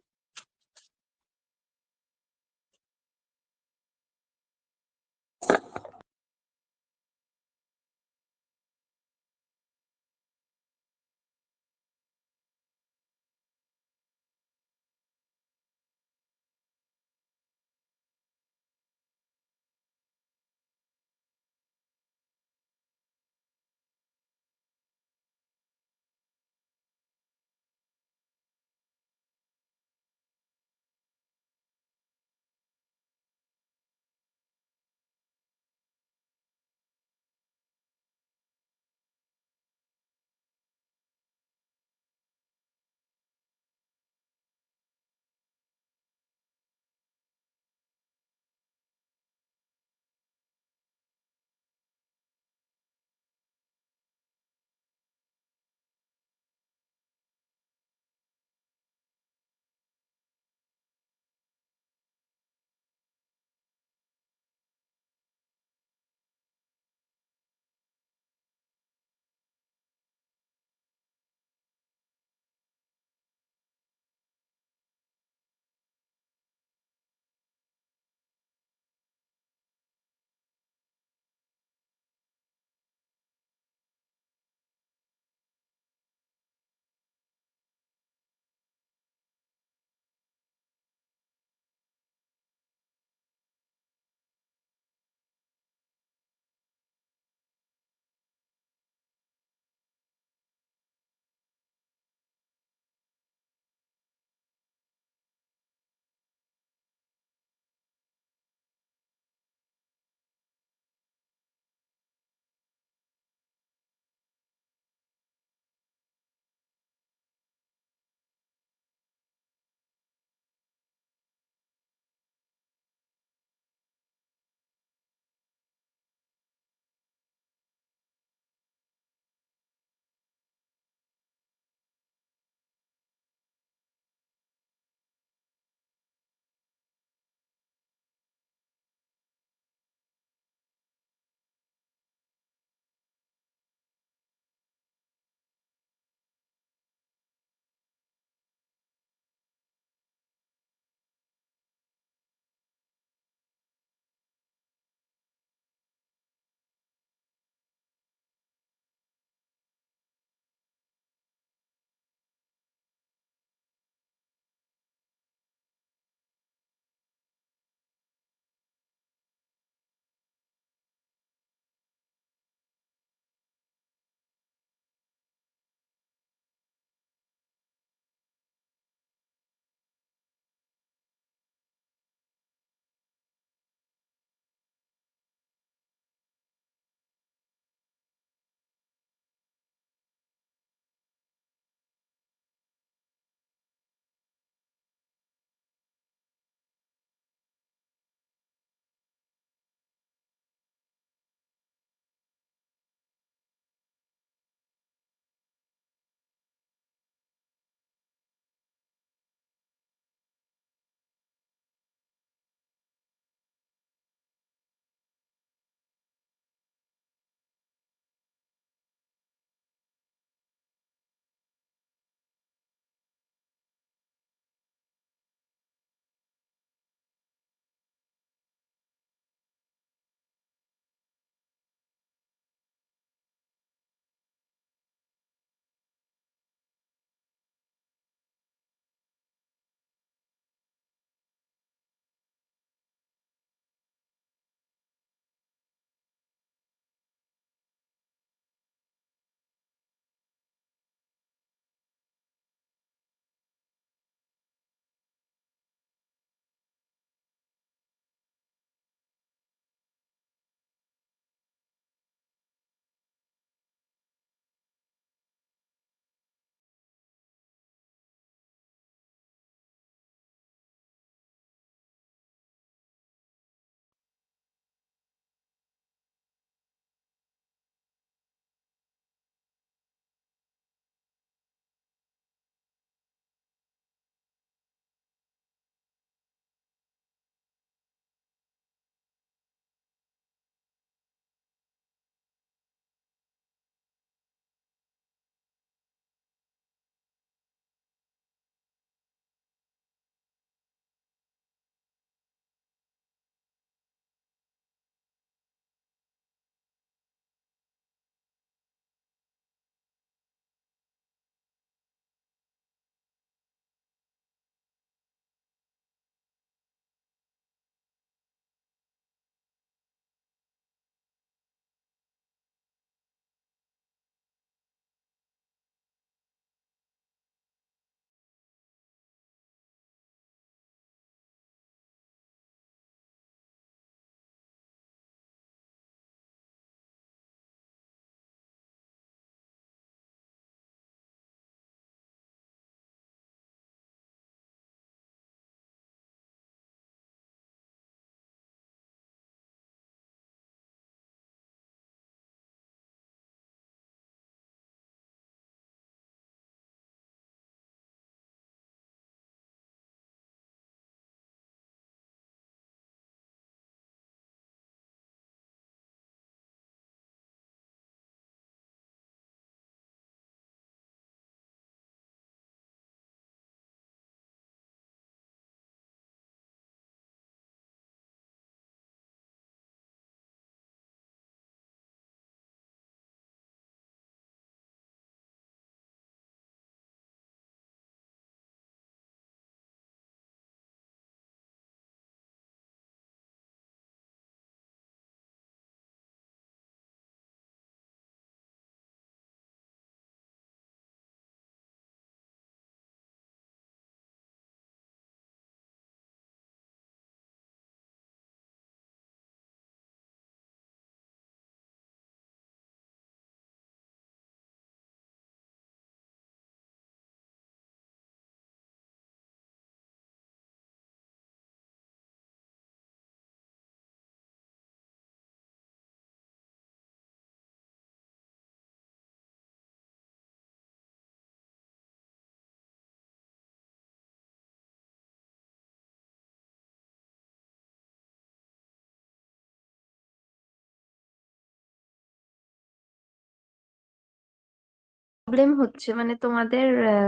A: প্রবলেম হচ্ছে মানে তোমাদের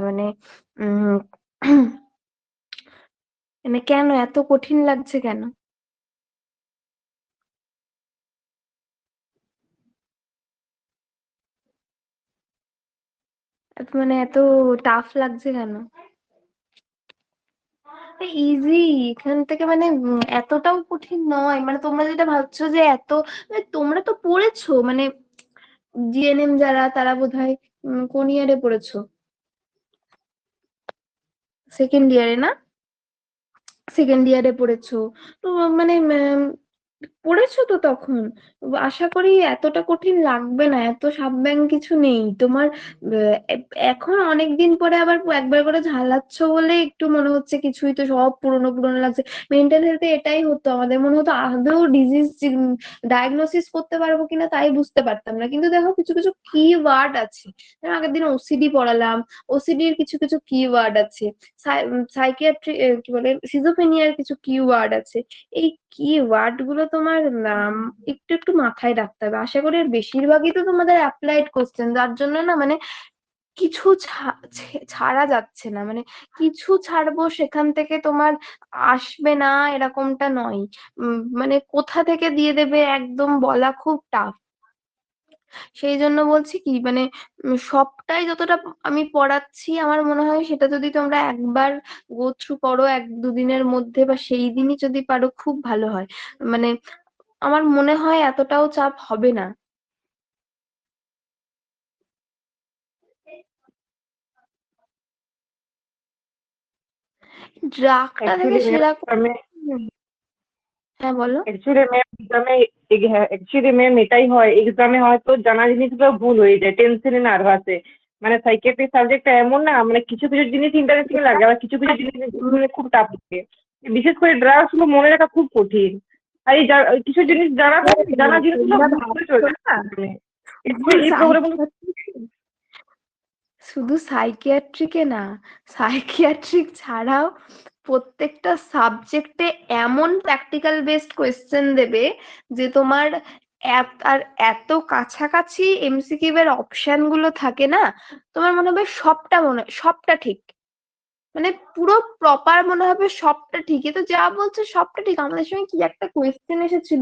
A: মানে উম মানে কেন এত কঠিন লাগছে কেন? মানে এত টাফ লাগছে কেন? ইজি, এখান থেকে মানে এতটাও কঠিন নয়, মানে তোমরা যেটা ভাবছো যে এত, মানে তোমরা তো পড়েছো মানে জিএনএম যারা তারা বোধহয় কোন ইয়ারে পড়েছো? সেকেন্ড ইয়ারে না? সেকেন্ড ইয়ারে পড়েছো তো মানে পড়েছো তো তখন, আশা করি এতটা কঠিন লাগবে না, এত সাবব্যাং কিছু নেই তোমার। এখন অনেকদিন পরে আবার একবার করে ঝালাচ্ছ বলে একটু মনে হচ্ছে কিছুই তো সব পুরনো পুরনো লাগছে। মেন্টাল হেলথে এটাই হতো, আমাদের মনে হতো আদৌ ডিজিজ ডায়াগনোসিস করতে পারবো কিনা তাই বুঝতে পারতাম না, কিন্তু দেখো কিছু কিছু কি ওয়ার্ড আছে। যেমন আগের দিন ওসিডি পড়ালাম, ওসিডির কিছু কিছু কি ওয়ার্ড আছে, সাইকিয়াট্রি কি বলে সিজোফ্রেনিয়ার কিছু কি ওয়ার্ড আছে। এই কি ওয়ার্ড গুলো তোমার নাম একটু একটু মাথায় রাখতে হবে, আশা করি। আর বেশিরভাগই তো তোমাদের অ্যাপ্লাইড কোশ্চেন, যার জন্য না মানে কিছু ছাড়া যাচ্ছে না, মানে কিছু ছাড়বো সেখান থেকে তোমার আসবে না এরকমটা নয়। মানে কোথা থেকে দিয়ে দেবে একদম বলা খুব টাফ। সেই জন্য বলছি কি মানে সবটাই যতটা আমি পড়াচ্ছি আমার মনে হয় সেটা যদি তোমরা একবার গো থ্রু করো এক দুদিনের মধ্যে বা সেই দিনই যদি পারো খুব ভালো হয়। মানে আমার মনে হয় এতটাও চাপ হবে না। ড্রাগটা থেকে
D: एक्चुअली मैम
A: সেরকম
D: हमें
A: হ্যাঁ বলো।
D: एक्चुअली मैम এটাই হয় এক্সামে হয়তো জানা জিনিসগুলো ভুল হয়ে যায় টেনশনে নার্ভাসে। মানে সাইকিয়াট্রি সাবজেক্টটা এমন না, মানে কিছু কিছু জিনিস ইন্টারেস্টিং লাগে আবার কিছু কিছু জিনিস খুব টাফ লাগে। বিশেষ করে ড্রাগস গুলো মনে রাখা খুব কঠিন। আর এই কিছু জিনিস জানা থাকে, জানা জিনিসগুলো
A: তোমরা
D: ভুল করে চলে
A: ভাবছো না
D: যায়।
A: শুধু
D: এই প্রোগ্রামগুলো
A: শুধু সাইকিয়াট্রিকে না, সাইকিয়াট্রিক ছাড়াও প্রত্যেকটা সাবজেক্টে এমন প্র্যাকটিক্যাল বেসড কোয়েশ্চেন দেবে যে তোমার আর এত কাছাকাছি এমসিকিউ এর অপশন গুলো থাকে না, তোমার মনে হবে সবটা ঠিক, মানে পুরো প্রপার মনে হবে সবটা ঠিক। এ তো যা বলছে সবটা ঠিক, আমাদের সঙ্গে কি একটা কোয়েশ্চেন এসেছিল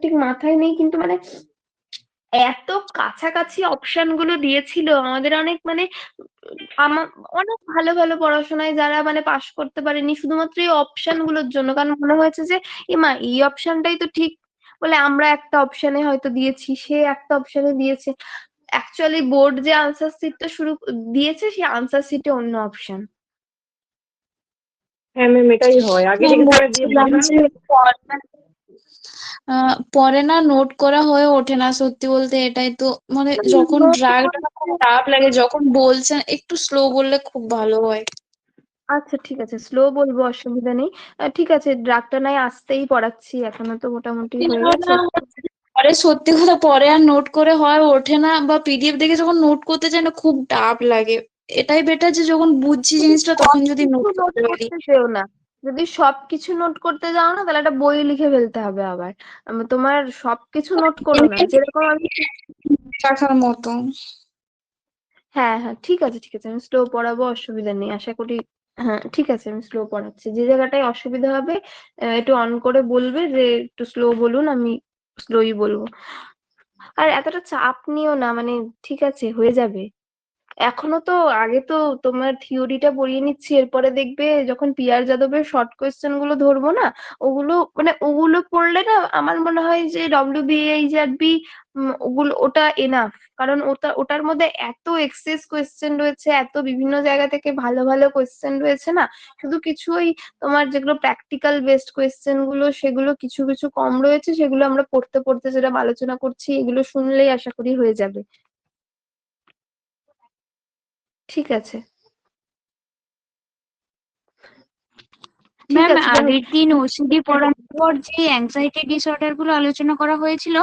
A: ঠিক মাথায় নেই, কিন্তু মানে এত কাছাকাছি অপশন গুলো দিয়েছিল আমাদের অনেক মানে আমার অনেক ভালো ভালো পড়াশোনায় যারা মানে পাশ করতে পারেনি শুধুমাত্র এই অপশন গুলোর জন্য, কারণ মনে হয়েছে যে মা এই অপশনটাই তো ঠিক বলে আমরা একটা অপশনে হয়তো দিয়েছি, সে একটা অপশনে দিয়েছে, অ্যাকচুয়ালি বোর্ড যে আনসার শিটটা শুরু দিয়েছে সেই আনসার শিটে অন্য অপশন।
D: হ্যাঁ ম্যাম এটাই হয় আগের
B: ম্যাম
D: এক্সামে দিয়ে
B: বলছিলাম
D: দিয়েছিলাম।
B: যে পরে না নোট করা হয়ে ওঠে না সত্যি বলতে, এটাই তো মানে যখন ড্রাগটা খুব টাফ লাগে, যখন বলছেন একটু স্লো বললে খুব ভালো হয়।
A: আচ্ছা ঠিক আছে, স্লো বলবো, অসুবিধা নেই। ঠিক আছে, ড্রাগটা নাই আসতেই পড়াচ্ছি, এখনো তো মোটামুটি হয়ে গেছে।
B: পরে সত্যি কথা পরে আর নোট করে হয় ওঠে না, বা পিডিএফ দেখে যখন নোট করতে চাই না খুব টাফ লাগে। এটাই বেটার যে যখন বুঝছি জিনিসটা তখন যদি নোট
A: সবকিছু নোট
B: করতে পারি।
A: করতে যেও না, যদি সবকিছু নোট করতে যাও না তাহলে একটা বই লিখে ফেলতে হবে আবার। তোমার সবকিছু নোট করো না, যেরকম আমি
B: রাখার মতো।
A: হ্যাঁ হ্যাঁ ঠিক আছে ঠিক আছে, আমি স্লো পড়াবো, অসুবিধা নেই আশা করি। হ্যাঁ ঠিক আছে, আমি স্লো পড়াচ্ছি, যে জায়গাটায় অসুবিধা হবে একটু অন করে বলবে যে একটু স্লো বলুন, আমি স্লোই বলবো। আর এতটা চাপ নিও না, মানে ঠিক আছে হয়ে যাবে। এখনো তো আগে তো তোমার থিওরিটা পড়িয়ে নিচ্ছি, এরপরে দেখবে যখন পিয়ার যাদবের শর্ট কোয়েশ্চেন গুলো ধরবো না, ওগুলো মানে ওগুলো পড়লে না আমার মনে হয় যে WBAEJRB ওগুলো ওটা এনাফ, কারণ ওটার মধ্যে এত এক্সেস কোয়েশ্চেন রয়েছে, এত বিভিন্ন জায়গা থেকে ভালো ভালো কোয়েশ্চেন রয়েছে না, শুধু কিছু ওই তোমার যেগুলো প্র্যাকটিক্যাল বেসড কোয়েশ্চেন গুলো সেগুলো কিছু কিছু কম রয়েছে, সেগুলো আমরা পড়তে পড়তে যেটা আলোচনা করছি এগুলো শুনলেই আশা করি হয়ে যাবে। ঠিক আছে ঠিক
E: ম্যাম
A: আছে যাই হোক।
E: আগের দিন ওসিডি পড়ানোর পর যে অ্যাংজাইটি ডিসঅর্ডার গুলো আলোচনা করা হয়েছিল,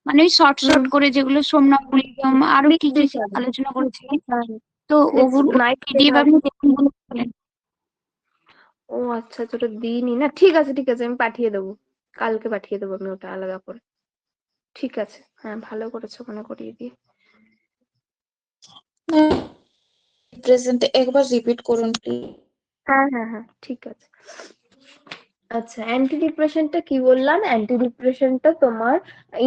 E: মানে ওই শর্ট
A: হুম
E: শর্ট করে যেগুলো সোমনাপুলিজম আরো কি কি
A: লিখছি আমি।
E: আলোচনা করেছিলেন,
A: হ্যাঁ
E: তো
A: লিখছি
E: ওগুলো
A: নাইট
E: পিডিএফ আপনি দেখুন বলেছিলেন।
A: ও আচ্ছা তোটা দিইনি না, ঠিক আছে ঠিক আছে, আমি পাঠিয়ে দেবো, কালকে পাঠিয়ে দেবো আমি ওটা আলাদা করে। ঠিক আছে, হ্যাঁ ভালো করেছো মনে করিয়ে দিয়ে।
B: প্রেজেন্ট একবার রিপিট করুন প্লিজ।
A: হ্যাঁ হ্যাঁ হ্যাঁ, ঠিক আছে। আচ্ছা, অ্যান্টি ডিপ্রেশনটা কি বললাম? অ্যান্টি ডিপ্রেশনটা তোমার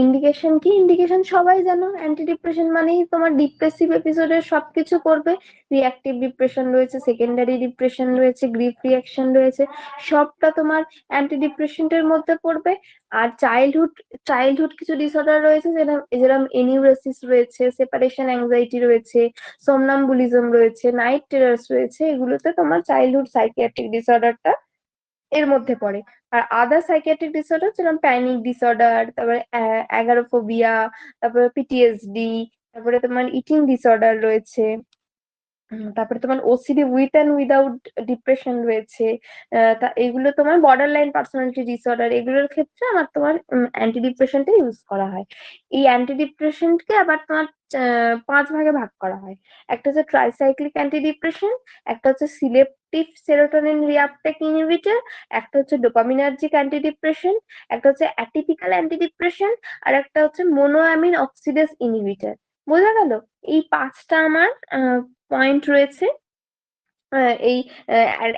A: ইন্ডিকেশন কি? ইন্ডিকেশন সবাই জানো, অ্যান্টি ডিপ্রেশন মানেই তোমার ডিপ্রেসিভ এপিসোডের সবকিছু করবে। রিঅ্যাক্টিভ ডিপ্রেশন রয়েছে, সেকেন্ডারি ডিপ্রেশন রয়েছে, গ্রিফ রিয়াকশন রয়েছে, সবটা তোমার অ্যান্টি ডিপ্রেশনের মধ্যে পড়বে। আর চাইল্ডহুড কিছু ডিসঅর্ডার রয়েছে, যেরকম এনিউরেসিস রয়েছে, সেপারেশন অ্যাংজাইটি রয়েছে, সোমনাম্বুলিজম রয়েছে, নাইট টেরার্স রয়েছে, এগুলোতে তোমার চাইল্ডহুড সাইকিয়াট্রিক ডিসঅর্ডারটা এর মধ্যে পড়ে। আর আদার সাইকিয়াট্রিক ডিসঅর্ডার যেরকম প্যানিক ডিসঅর্ডার, তারপরে অ্যাগারোফোবিয়া, তারপরে পিটিএসডি, তারপরে তোমার ইটিং ডিসঅর্ডার রয়েছে, তারপরে তোমার OCD with and without depression রয়েছে। তা এগুলো তোমার বর্ডার লাইন পার্সোনালিটি ডিসঅর্ডার, এগুলোর ক্ষেত্রে আমার তোমার অ্যান্টি ডিপ্রেশনটা ইউজ করা হয়। এই অ্যান্টি ডিপ্রেশনকে আবার তোমার 5 ভাগে ভাগ করা হয়। একটা হচ্ছে ট্রাইসাইক্লিক অ্যান্টি ডিপ্রেশন, একটা হচ্ছে সিলেক্টিভ সেরোটোনিন রিআপটেক ইনহিবিটর, একটা হচ্ছে ডোপামিনার্জিক অ্যান্টি ডিপ্রেশন, একটা হচ্ছে অ্যাটিপিক্যাল অ্যান্টি ডিপ্রেশন, আর একটা হচ্ছে মোনোঅ্যামিন অক্সিডেজ ইনহিবিটর। বোঝা গেল? এই 5টা আমার পয়েন্ট রয়েছে এই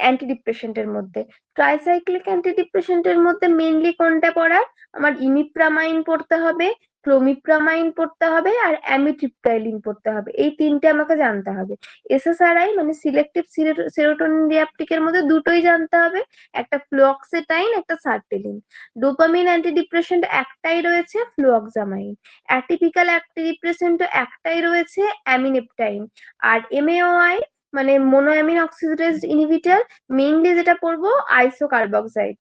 A: অ্যান্টি ডিপ্রেসেন্টের মধ্যে। ট্রাইসাইক্লিক অ্যান্টি ডিপ্রেসেন্টের মধ্যে মেইনলি কোনটা পড়ার? আমার ইমিপ্রামাইন পড়তে হবে, ক্লোমিপ্রামাইন পড়তে হবে, আর অ্যামিট্রিপটাইলিন পড়তে হবে। এই 3টে আমাকে জানতে হবে। এসএসআরআই মানে সিলেক্টিভ সেরোটোনিন রিআপটেকের মধ্যে দুটোই জানতে হবে, একটা ফ্লুঅক্সেটাইন, একটা সার্টেলিন। ডোপামিন অ্যান্টি ডিপ্রেসেন্ট একটাই রয়েছে, ফ্লুঅক্সামাইন। অ্যাটিপিক্যাল অ্যান্টি ডিপ্রেসেন্ট একটাই রয়েছে, অ্যামিনেপটাইন। আর এমএওআই মানে মোনোঅ্যামিন অক্সিডেজ ইনহিবিটর, মেইনলি যেটা পড়বো আইসোকার্বক্সাইড।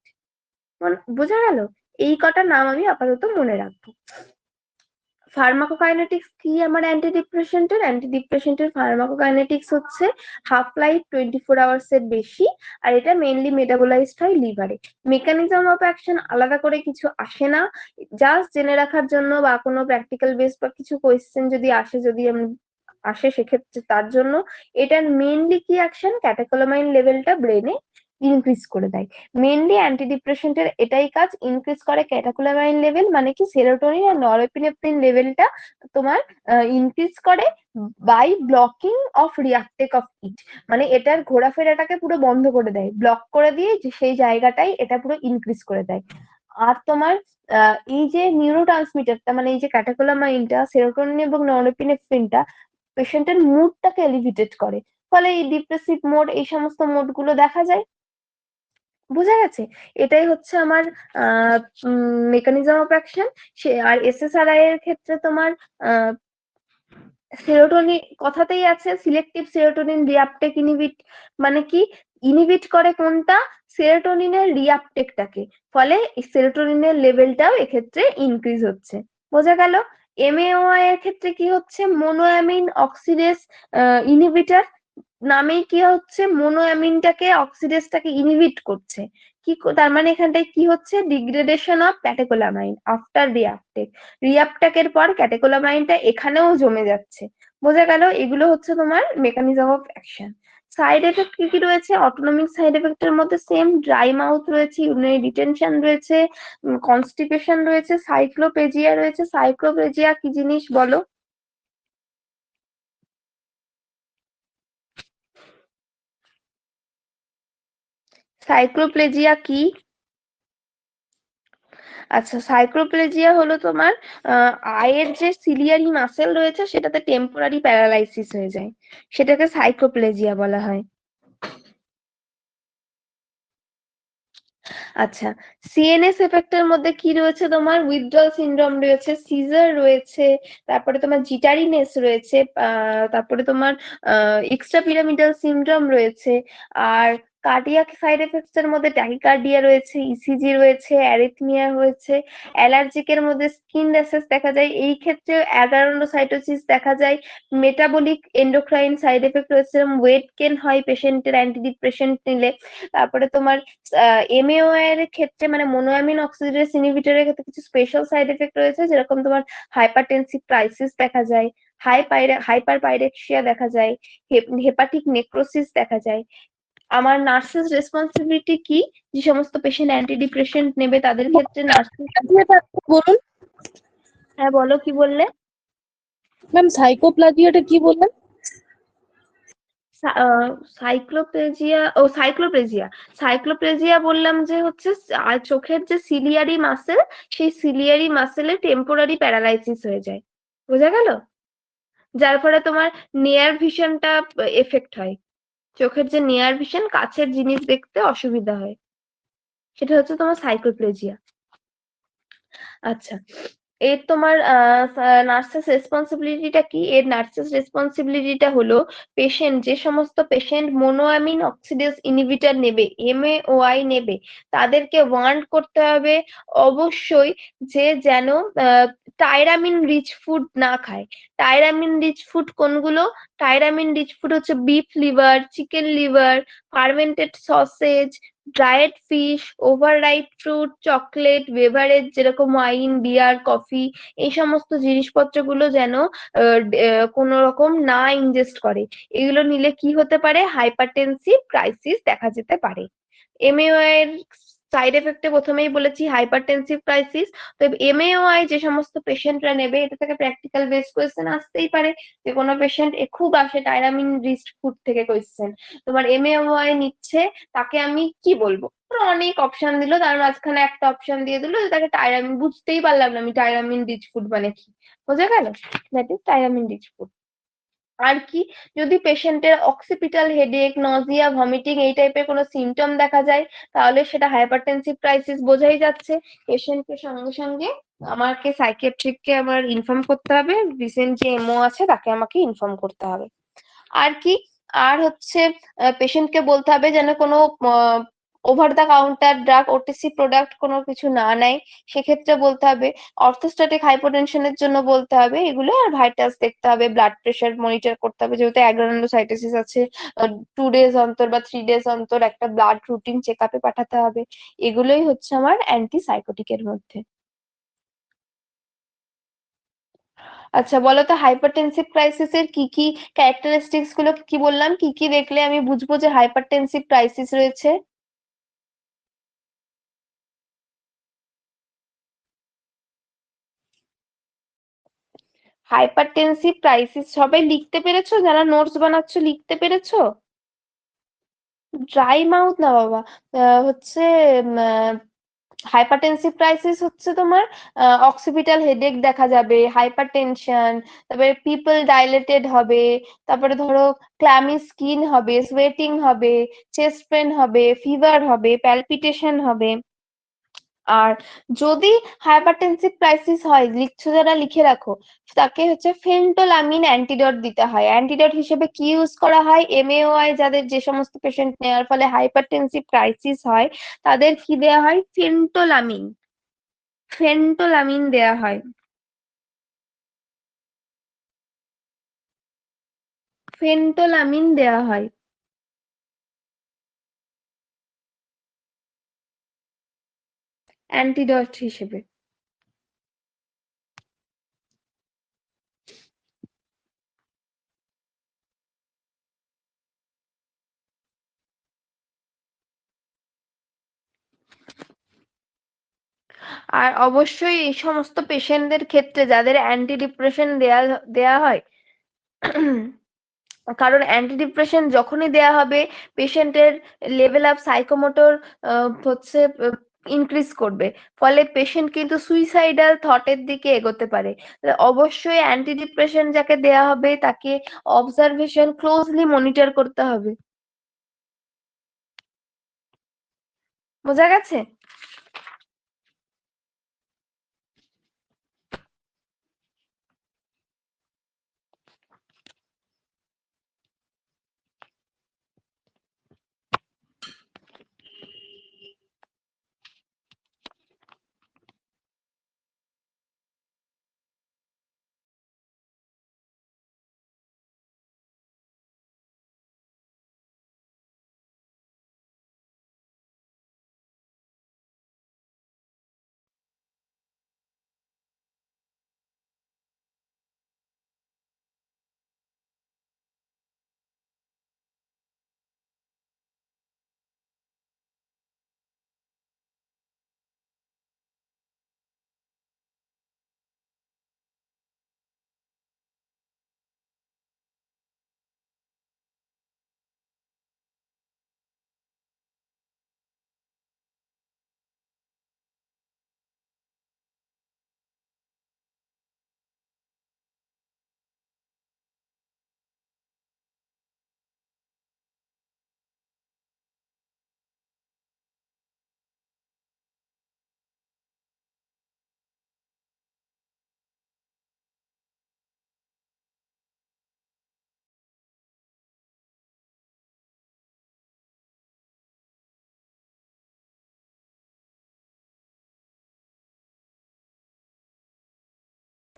A: বোঝা গেল? এই কটা নাম আমি আপাতত মনে রাখবো। ফার্মাকোকাইনেটিক্স কি আমার অ্যান্টি ডিপ্রেসেন্টের ফার্মাকোকাইনেটিক্স হচ্ছে হাফ লাইফ 24 আওয়ার্স এর বেশি, আর এটা মেইনলি মেটাবোলাইজড হয় লিভারে। মেকানিজম অফ অ্যাকশন আলাদা করে কিছু আসে না, জাস্ট জেনে রাখার জন্য বা কোনো প্র্যাকটিক্যাল বেস বা কিছু কোয়েশ্চেন যদি আসে, আসে সেক্ষেত্রে তার জন্য। এটার মেইনলি কি অ্যাকশন? ক্যাটেকোলামাইন লেভেলটা ব্রেনে ইনক্রিজ করে দেয়। মেইনলি অ্যান্টি ডিপ্রেসেন্টের এটাই কাজ, ইনক্রিজ করে ক্যাটেকোলামাইন লেভেল, মানে কি সেরোটোনিন আর নরএপিনেফ্রিন লেভেলটা তোমার ইনক্রিজ করে by blocking of reuptake of it. মানে এটার ঘোরাফেরাটাকে পুরো বন্ধ করে দেয়, ব্লক করে দিয়ে সেই জায়গাটাই এটা পুরো ইনক্রিজ করে দেয়। আর তোমার এই যে নিউরোট্রান্সমিটারটা মানে এই যে ক্যাটেকোলামাইনটা, সেরোটোনিন এবং নরএপিনেফ্রিনটা পেশেন্টের মুডটাকে এলিভেটেড করে, ফলে এই ডিপ্রেসিভ মোড, এই সমস্ত মোড গুলো দেখা যায়। বোঝা গেছে? এটাই হচ্ছে আমার মেকানিজম অফ অ্যাকশন। আর এসএসআরআই এর ক্ষেত্রে তোমার সেরোটোনিন কথাতেই আছে, সিলেক্টিভ সেরোটোনিন রিআপটেক ইনহিবিট, মানে কি ইনহিবিট করে কোনটা? সেরোটোনিনের রিআপটেকটাকে, ফলে সেরোটোনিনের লেভেলটাও এক্ষেত্রে ইনক্রিজ হচ্ছে। বোঝা গেল? এমএওআই এর ক্ষেত্রে কি হচ্ছে? মোনোঅ্যামিন অক্সিডেজ ইনহিবিটর, নামেই কি হচ্ছে? মোনোঅ্যামিনটাকে অক্সিডেজটাকে ইনহিবিট করছে। তার মানে এখানটায় কি হচ্ছে? ডিগ্রেডেশন অফ ক্যাটেকোলামাইন আফটার রিআপটেকের পর ক্যাটেকোলামাইনটা এখানেও জমে যাচ্ছে। বোঝা গেল? এগুলো হচ্ছে তোমার mechanism of action. Side effect কি কি রয়েছে? অটোনমিক সাইড এফেক্টের মধ্যে সেম ড্রাই মাউথ রয়েছে, ইউরিনারি ডিটেনশন রয়েছে, কনস্টিপেশন রয়েছে, সাইক্লোপেজিয়া রয়েছে। সাইক্লোপেজিয়া কি জিনিস বলো? সাইক্লোপ্লেজিয়া কি? আচ্ছা, সাইক্লোপ্লেজিয়া হলো তোমার আয়ের যে সিলিয়ারি মাসেল রয়েছে সেটাতে টেম্পোরারি প্যারালাইসিস হয়ে যায়, সেটাকে সাইক্লোপ্লেজিয়া বলা হয়। আচ্ছা, সিএনএস এফেক্টের মধ্যে কি রয়েছে? তোমার উইথড্রল সিনড্রোম রয়েছে, সিজার রয়েছে, তারপরে তোমার জিটারিনেস রয়েছে, তারপরে তোমার এক্সট্রা পিরামিডাল সিনড্রোম রয়েছে। আর কার্ডিয়াক সাইড এফেক্টস এর মধ্যে ট্যাকিকার্ডিয়া রয়েছে, ইসিজি রয়েছে, অ্যারিথমিয়া রয়েছে। অ্যালার্জিকের মধ্যে স্কিন র্যাশেস দেখা যায়, এই ক্ষেত্রে অ্যাগারোনোসাইটোসিস দেখা যায়। মেটাবলিক এন্ডোক্রাইন সাইড এফেক্ট রয়েছে, ওয়েট গেইন হয় পেশেন্টের অ্যান্টি ডিপ্রেসেন্ট নিলে। তারপরে তোমার এমএওআই এর ক্ষেত্রে মানে মোনোঅ্যামিন অক্সিডেজ ইনহিবিটরের ক্ষেত্রে কিছু স্পেশাল সাইড এফেক্ট রয়েছে, যেরকম তোমার হাইপারটেনসিভ ক্রাইসিস দেখা যায়, হাইপার পাইরেক্সিয়া দেখা যায়, হেপাটিক নেক্রোসিস দেখা যায়। আমার নার্সেস রেসপন্সিবিলিটি কি? যে সমস্ত পেশেন্ট অ্যান্টি ডিপ্রেসেন্ট নেবে তাদের ক্ষেত্রে নার্সেস।
F: বলুন
A: হ্যাঁ বলো, কি বললে?
F: ম্যাম, সাইকোপ্লাজিয়াটা কি বললেন?
A: সাইক্লোপ্লেজিয়া সাইক্লোপ্লেজিয়া বললাম যে হচ্ছে চোখের যে সিলিয়ারি মাসেল, সেই সিলিয়ারি মাসেলের টেম্পোরারি প্যারালাইসিস হয়ে যায়, বোঝা গেল? যার ফলে তোমার নিয়ার ভিশনটা এফেক্ট হয়, চোখের যে নিয়ার ভিশন, কাছের জিনিস দেখতে অসুবিধা হয়, সেটা হচ্ছে তোমার সাইক্লোপ্লেজিয়া। আচ্ছা, এর তোমার নার্সেস রেসপন্সিবিলিটিটা কি? এর নার্সেস রেসপন্সিবিলিটিটা হলো পেশেন্ট, যে সমস্ত পেশেন্ট মোনোঅ্যামিন অক্সিডেজ ইনহিবিটর নেবে, MAOI নেবে, তাদেরকে ওয়ার্ন করতে হবে অবশ্যই যে যেন টাইরামিন রিচ ফুড না খায়। টাইরামিন রিচ ফুড কোনগুলো? টাইরামিন রিচ ফুড হচ্ছে beef liver, chicken liver, fermented sausage, dried fish, overripe fruit, chocolate, beverage যেরকম ওয়াইন, বিয়ার, কফি, এই সমস্ত জিনিসপত্রগুলো যেন কোনো রকম না ইনজেস্ট করে। এগুলো নিলে কি হতে পারে? হাইপারটেনসিভ ক্রাইসিস দেখা যেতে পারে। MAOI এর সাইড এফেক্টে প্রথমেই বলেছি হাইপারটেনসিভ ক্রাইসিস। তো MAOI যে সমস্ত পেশেন্টরা নেবে, এটা থেকে প্র্যাকটিক্যাল বেস কোয়েশ্চেন আসতেই পারে, যে কোনো পেশেন্ট খুব আসে টাইরামিন রিচ ফুড থেকে কোয়েশ্চেন, তোমার MAOI নিচ্ছে, তাকে আমি কি বলবো? অনেক অপশন দিল, তার মাঝখানে একটা অপশন দিয়ে দিল যে তাকে টাইরামিন, বুঝতেই পারলাম না আমি টাইরামিন রিচ ফুড মানে কি, বোঝা গেল? That is tyramine rich food. আর কি? যদি পেশেন্টের অক্সিপিটাল হেডেক, নজিয়া, ভমিটিং এই টাইপের কোনো সিমটম দেখা যায়, তাহলে সেটা হাইপারটেনসিভ ক্রাইসিস বোঝাই যাচ্ছে। পেশেন্টকে সঙ্গে সঙ্গে আমাকে সাইকিয়াট্রিককে আমার ইনফর্ম করতে হবে, রিসেন্ট যে এমও আছে তাকে আমাকে ইনফর্ম করতে হবে। আর কি? আর হচ্ছে পেশেন্টকে বলতে হবে যেন কোনো over the counter drug, OTC product কোনো কিছু না নেয়, সেক্ষেত্রে বলতে হবে। অর্থোস্ট্যাটিক হাইপোটেনশনের জন্য বলতে হবে এগুলো। আর ভাইটালস দেখতে হবে, ব্লাড প্রেশার মনিটর করতে হবে, যেহেতু অ্যাগ্রানুলোসাইটোসিস আছে, 2 ডেজ অন্তর বা 3 ডেজ অন্তর একটা ব্লাড রুটিন চেক আপে পাঠাতে হবে। এগুলোই হচ্ছে আমার অ্যান্টিসাইকোটিকের মধ্যে। আচ্ছা বলো তো, হাইপারটেনসিভ ক্রাইসিসের কি কি ক্যারেক্টারিস্টিক্স গুলো কি বললাম, কি কি দেখলে আমি বুঝবো যে হাইপারটেনসিভ ক্রাইসিস রয়েছে? হাইপারটেনসিভ ক্রাইসিস সবাই লিখতে পেরেছো? যারা নোটস বানাচ্ছো লিখতে পেরেছো? ড্রাই মাউথ না বাবা, হচ্ছে হাইপারটেনসিভ ক্রাইসিস হচ্ছে তোমার অক্সিপিটাল হেডেক দেখা যাবে, হাইপারটেনশন, তারপরে পিপল ডাইলেটেড হবে, তারপরে ধরো ক্ল্যামি স্কিন হবে, সোয়েটিং হবে, চেস্ট পেন হবে, ফিভার হবে, প্যালপিটেশন হবে। আর যদি হাইপারটেনসিভ ক্রাইসিস হয়, লিখছো যারা লিখে রাখো, তাকে হচ্ছে ফেন্টোলামিন অ্যান্টিডট দিতে হয়। অ্যান্টিডট হিসেবে কি ইউজ করা হয়? MAOI যাদের, যে সমস্ত পেশেন্ট নেওয়ার ফলে হাইপারটেনসিভ ক্রাইসিস হয়, তাদের কি দেয়া হয়? ফেন্টোলামিন। ফেন্টোলামিন দেয়া হয়। ফেন্টোলামিন দেয়া হয় অ্যান্টিডট হিসেবে। আর অবশ্যই এই সমস্ত পেশেন্টদের ক্ষেত্রে যাদের অ্যান্টি ডিপ্রেশন দেয়া হয়, কারণ অ্যান্টি ডিপ্রেশন যখনই দেয়া হবে, পেশেন্টের লেভেল অফ সাইকোমোটর হচ্ছে ইনক্রিজ করবে, ফলে পেশেন্ট কিন্তু সুইসাইডাল থটের দিকে এগোতে পারে। অবশ্যই অ্যান্টি ডিপ্রেশন যাকে দেয়া হবে তাকে অবজারভেশন ক্লোজলি মনিটর করতে হবে, বোঝা গেছে?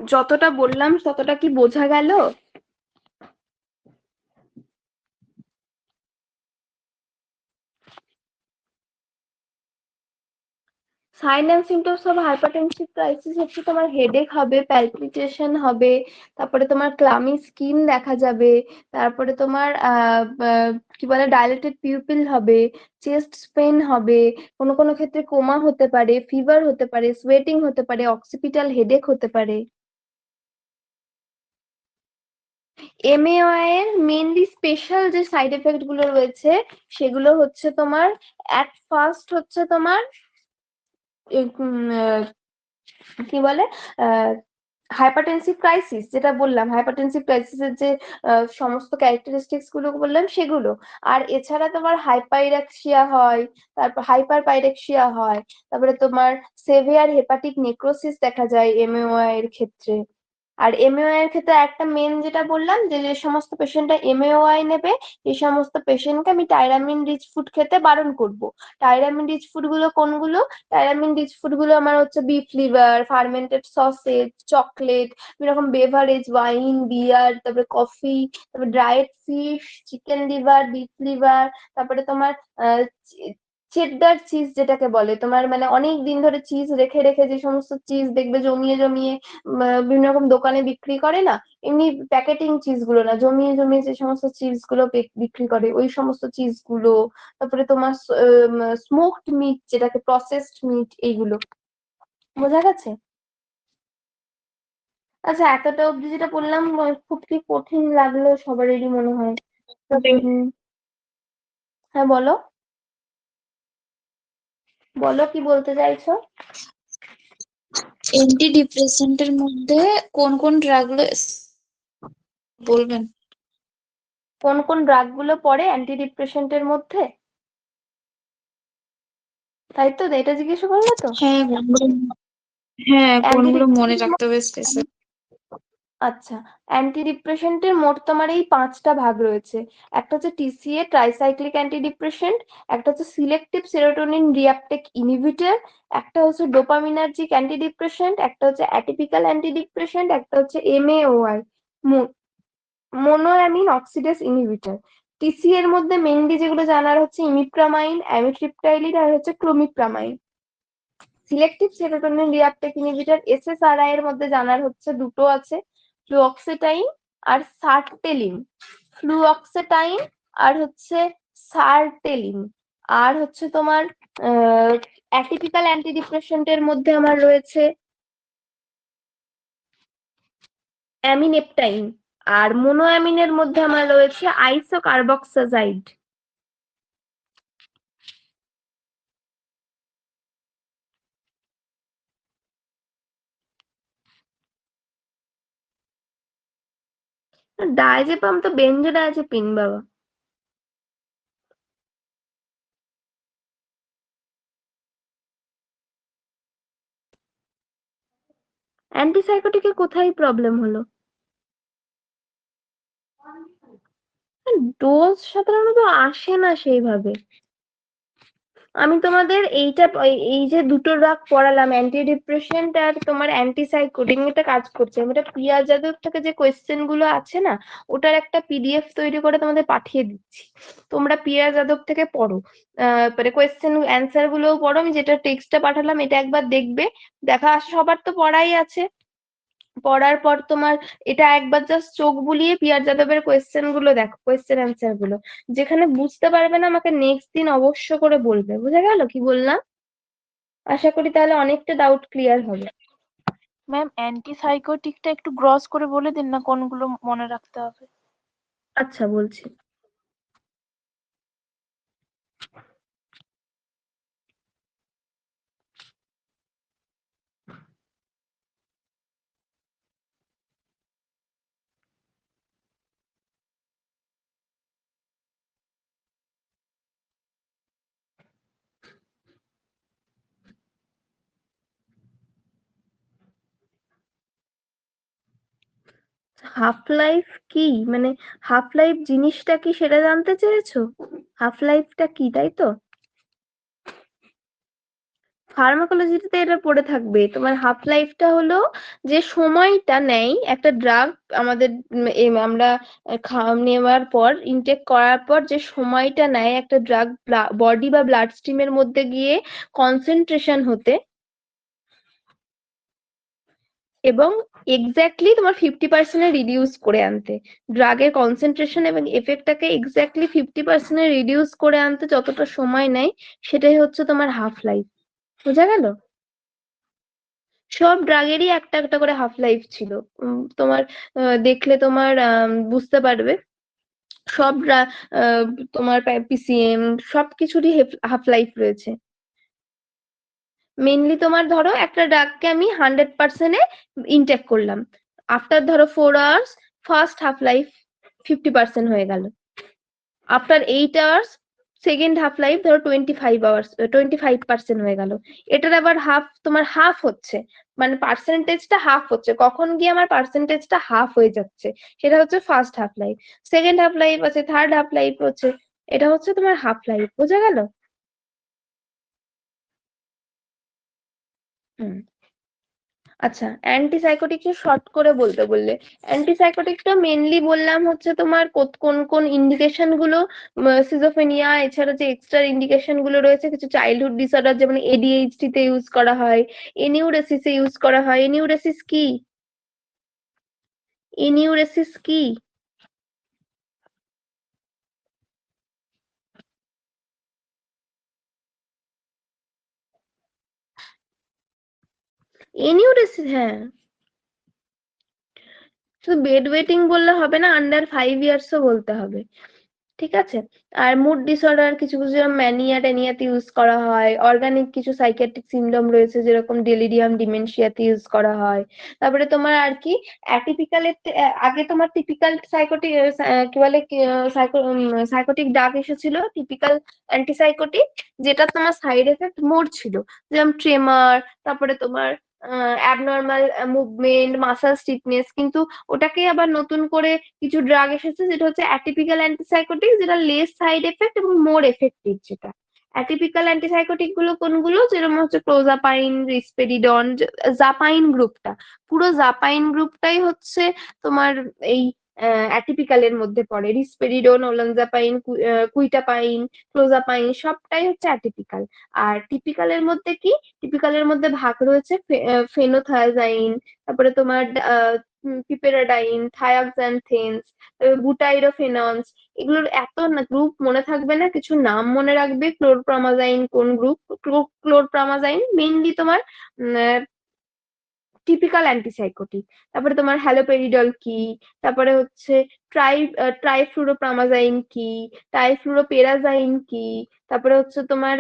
A: যতটা বললাম ততটা কি বোঝা গেল? Sign and symptoms of hypertensive crisis হচ্ছে তোমার হেডেক হবে, প্যালপিটেশন হবে, তারপরে তোমার ক্লামি স্কিন দেখা যাবে, তারপরে তোমার কি বলে ডাইলেটেড পিউপিল হবে, চেস্ট পেন হবে, কোনো কোনো ক্ষেত্রে কোমা হতে পারে, ফিভার হতে পারে, সোয়েটিং হতে পারে, অক্সিপিটাল হেডেক হতে পারে। এমএওআই এর মেইনলি স্পেশাল যে সাইড এফেক্ট গুলো রয়েছে সেগুলো হচ্ছে তোমার অ্যাট ফার্স্ট হচ্ছে তোমার কি বলে হাইপারটেনসিভ ক্রাইসিস, যেটা বললাম হাইপারটেনসিভ ক্রাইসিসের যে সমস্ত ক্যারেক্টারিস্টিক্স গুলো বললাম সেগুলো। আর এছাড়া তোমার হাইপাইরেক্সিয়া হয়, তারপর হাইপার পাইরেক্সিয়া হয়, তারপরে তোমার সেভিয়ার হেপাটিক নেক্রোসিস দেখা যায় এমএওআই এর ক্ষেত্রে। আর এমএওআই এর ক্ষেত্রে একটা মেন যেটা বললাম যে যে সমস্ত পেশেন্টরা এমএওআই নেবে এই সমস্ত পেশেন্টকে আমি টাইরামিন রিচ ফুড খেতে বারণ করব। টাইরামিন রিচ ফুড গুলো কোনগুলো? টাইরামিন রিচ ফুড গুলো আমার হচ্ছে beef liver, fermented sausage, chocolate, এরকম বেভারেজ, ওয়াইন, বিয়ার, তারপরে কফি, তারপরে dried fish, chicken liver, beef liver, তারপরে তোমার চেডডার চিজ যেটাকে বলে তোমার মানে অনেক দিন ধরে চিজ রেখে রেখে যে সমস্ত চিজ দেখবে জমিয়ে জমিয়ে বিভিন্ন রকম দোকানে বিক্রি করে না, এমনি প্যাকেটিং চিজ গুলো না, জমিয়ে জমিয়ে যে সমস্ত চিজ গুলো বিক্রি করে ওই সমস্ত চিজ গুলো, তারপরে তোমার স্মোকড মিট যেটাকে প্রসেসড মিট, এইগুলো। বোঝা গেছে? আচ্ছা, এতটা অব্দি যেটা বললাম খুব কি কঠিন লাগলো সবারই মনে হয়? হ্যাঁ বলো, বলো কি বলতে চাইছো?
B: অ্যান্টি ডিপ্রেসেন্টের মধ্যে কোন কোন ড্রাগ গুলো বলবেন?
A: কোন কোন ড্রাগ গুলো পড়ে অ্যান্টি ডিপ্রেসেন্টের মধ্যে, তাই তো? এটা জিজ্ঞেস করলে তো।
B: হ্যাঁ হ্যাঁ, কোনগুলো মনে
A: অ্যান্টি
B: রাখতে হবে স্পেসিফিক?
A: আচ্ছা, অ্যান্টি ডিপ্রেসেন্টের মোট তোমার এই 5টা ভাগ রয়েছে। একটা হচ্ছে টিসিএ ট্রাইসাইক্লিক অ্যান্টি ডিপ্রেসেন্ট, একটা হচ্ছে সিলেক্টিভ সেরোটোনিন রিআপটেক ইনহিবিটর, একটা হচ্ছে ডোপামিনার্জিক অ্যান্টি ডিপ্রেসেন্ট, একটা হচ্ছে অ্যাটিপিক্যাল অ্যান্টি ডিপ্রেসেন্ট, একটা হচ্ছে এমএওআই মোনোঅ্যামিন অক্সিডেজ ইনহিবিটর। টিসি এর মধ্যে মেইনলি যেগুলো জানার হচ্ছে ইমিপ্রামাইন, অ্যামিট্রিপটাইলিন আর হচ্ছে clomipramine. Selective serotonin reuptake inhibitor SSRI এর মধ্যে জানার হচ্ছে দুটো আছে, ফ্লুঅক্সেটাইন আর সার্টেলিন। ফ্লুঅক্সেটাইন আর হচ্ছে সার্টেলিন। আর হচ্ছে তোমার অ্যাটিপিক্যাল অ্যান্টিডিপ্রেসেন্টের মধ্যে আমার রয়েছে অ্যামিনেপটাইন। আর মোনোঅ্যামিনের মধ্যে আমার রয়েছে আইসোকার্বক্সাজাইড। ডায়াজেপাম তো বেনজোডায়াজেপিন বাবা। অ্যান্টিসাইকোটিকের কোথায় প্রবলেম হলো? ডোজ সাধারণত আসে না সেইভাবে। আমি তোমাদের এই যে দুটো ড্রাগ পড়ালাম অ্যান্টি ডিপ্রেসেন্ট আর তোমার অ্যান্টিসাইকোটিক, এটা কাজ করছে। আমি এটা প্রিয়া যাদব থেকে যে কোয়েশ্চেন গুলো আছে না ওটার একটা পিডিএফ তৈরি করে তোমাদের পাঠিয়ে দিচ্ছি, তোমরা প্রিয়া যাদব থেকে পড়ো। মানে কোয়েশ্চেন অ্যান্সার গুলোও পড়ো, আমি যেটা টেক্সটটা পাঠালাম এটা একবার দেখবে। দেখা সবার তো পড়াই আছে, পড়ার পর তোমার এটা একবার জাস্ট চোখ বুলিয়ে পিয়ার যাদবের কোয়েশ্চেন গুলো দেখো, কোয়েশ্চেন অ্যান্সার গুলো। যেখানে বুঝতে পারবে না আমাকে নেক্সট দিন অবশ্য করে বলবে। বুঝা গেল কি বললাম? আশা করি তাহলে অনেকটা ডাউট ক্লিয়ার হবে।
F: ম্যাম অ্যান্টিসাইকোটিকটা একটু গ্রস করে বলে দিন না কোনগুলো মনে রাখতে হবে।
A: আচ্ছা বলছি। হাফ লাইফ কি মানে হাফ লাইফ জিনিসটা কি সেটা জানতে চেয়েছো? হাফ লাইফটা কি, তাই তো? ফার্মাকোলজিতে এটা পড়ে থাকবে। তোমার হাফ লাইফটা হলো যে সময়টা নেয় একটা ড্রাগ আমাদের আমরা নেওয়ার পর ইনটেক করার পর যে সময়টা নেয় একটা ড্রাগ বডি বা ব্লাড স্ট্রিমের মধ্যে গিয়ে কনসেন্ট্রেশন হতে, এবং এক্স্যাক্টলি তোমার 50% রিডিউস করে আনতে। ড্রাগের কনসেন্ট্রেশন এবং এফেক্টটাকে এক্স্যাক্টলি 50% রিডিউস করে আনতে যতটা সময় নেয় সেটাই হচ্ছে তোমার হাফ লাইফ। বোঝা গেল? সব ড্রাগেরই একটা একটা করে হাফ লাইফ ছিল। তোমার দেখলে তোমার বুঝতে পারবে। সব তোমার পিসিএম সবকিছুরই হাফ লাইফ রয়েছে। মেনলি তোমার ধরো একটা ড্রাগকে আমি 100% ইনটেক করলাম, আফটার ধরো 4 আওয়ার্স ফার্স্ট হাফ লাইফ 50% হয়ে গেল, after 8 hours second half life ধরো 25% হয়ে গেল। এটার আবার হাফ তোমার হাফ হচ্ছে, মানে পার্সেন্টেজটা হাফ হচ্ছে, কখন গিয়ে আমার পার্সেন্টেজটা হাফ হয়ে যাচ্ছে সেটা হচ্ছে first half life. Second half life আছে, থার্ড হাফ লাইফ হচ্ছে, এটা হচ্ছে তোমার হাফ লাইফ। বোঝা গেল? হুম। আচ্ছা, অ্যান্টিসাইকোটিক শর্ট করে বলতে বললে, অ্যান্টিসাইকোটিকটা মেনলি বললাম হচ্ছে তোমার কোন কোন ইন্ডিকেশন গুলো সিজোফ্রেনিয়া এছাড়া যে এক্সট্রা ইন্ডিকেশন গুলো রয়েছে কিছু চাইল্ডহুড ডিসঅর্ডার যেমন এডিএইচডি তে ইউজ করা হয়, এনিউরেসিসে ইউজ করা হয়। এনিউরেসিস কি? এনিউরেসিস কি? এনিউরেসিস, হ্যাঁ। শুধু বেড ওয়েটিং বললে হবে না, আন্ডার 5 ইয়ার্সও বলতে হবে। ঠিক আছে? আর মুড ডিসঅর্ডার কিছু কিছু ম্যানিয়া ট্যানিয়াতে ইউজ করা হয়। অর্গানিক কিছু সাইকিয়াট্রিক সিনড্রোম রয়েছে যেরকম ডেলিরিয়াম ডিমেনশিয়াতে ইউজ করা হয়। তারপরে তোমার আর কি অ্যাটিপিক্যাল আগে তোমার টিপিক্যাল সাইকোটিক কি বলে সাইকোটিক ডাক এসেছিল, টিপিক্যাল অ্যান্টিসাইকোটিক, যেটা তোমার সাইড এফেক্ট মোর ছিল, যেমন ট্রেমার, তারপরে তোমার অ্যাবনর্মাল মুভমেন্ট, মাসাল স্টিফনেস। কিন্তু ওটাকে আবার নতুন করে কিছু ড্রাগ এসেছে যেটা হচ্ছে অ্যাটিপিক্যাল অ্যান্টিসাইকোটিক, যেটা লেস সাইড এফেক্ট এবং মোর এফেক্টিভ। যেটা অ্যাটিপিক্যাল অ্যান্টিসাইকোটিক গুলো কোনগুলো, যেরকম হচ্ছে ক্লোজাপাইন, রিসপেরিডন, জাপাইন গ্রুপটা, পুরো জাপাইন গ্রুপটাই হচ্ছে তোমার এই অ্যাটিপিক্যাল এর মধ্যে পড়ে। রিসপেরিডন, ওলানজাপাইন, কুইটাপাইন, ক্লোজাপাইন সবটাই হচ্ছে অ্যাটিপিক্যাল। আর টিপিক্যাল এর মধ্যে কি? টিপিক্যাল এর মধ্যে ভাগ রয়েছে ফেনোথায়াজাইন, তারপরে তোমার পিপেরাডাইন, থায়াক্সানথেন্স, বুটাইরোফেনন্স। এগুলোর এত গ্রুপ মনে থাকবে না, কিছু নাম মনে রাখবে। ক্লোরপ্রামাজাইন কোন গ্রুপ? ক্লোরপ্রামাজাইন মেইনলি তোমার টিপিক্যাল অ্যান্টিসাইকোটিক। তারপরে তোমার হ্যালোপেরিডল কি, তারপরে হচ্ছে ট্রাইফ্লুরোপ্রামাজাইন কি, টাইফ্লুরোপেরাজাইন কি, তারপরে হচ্ছে তোমার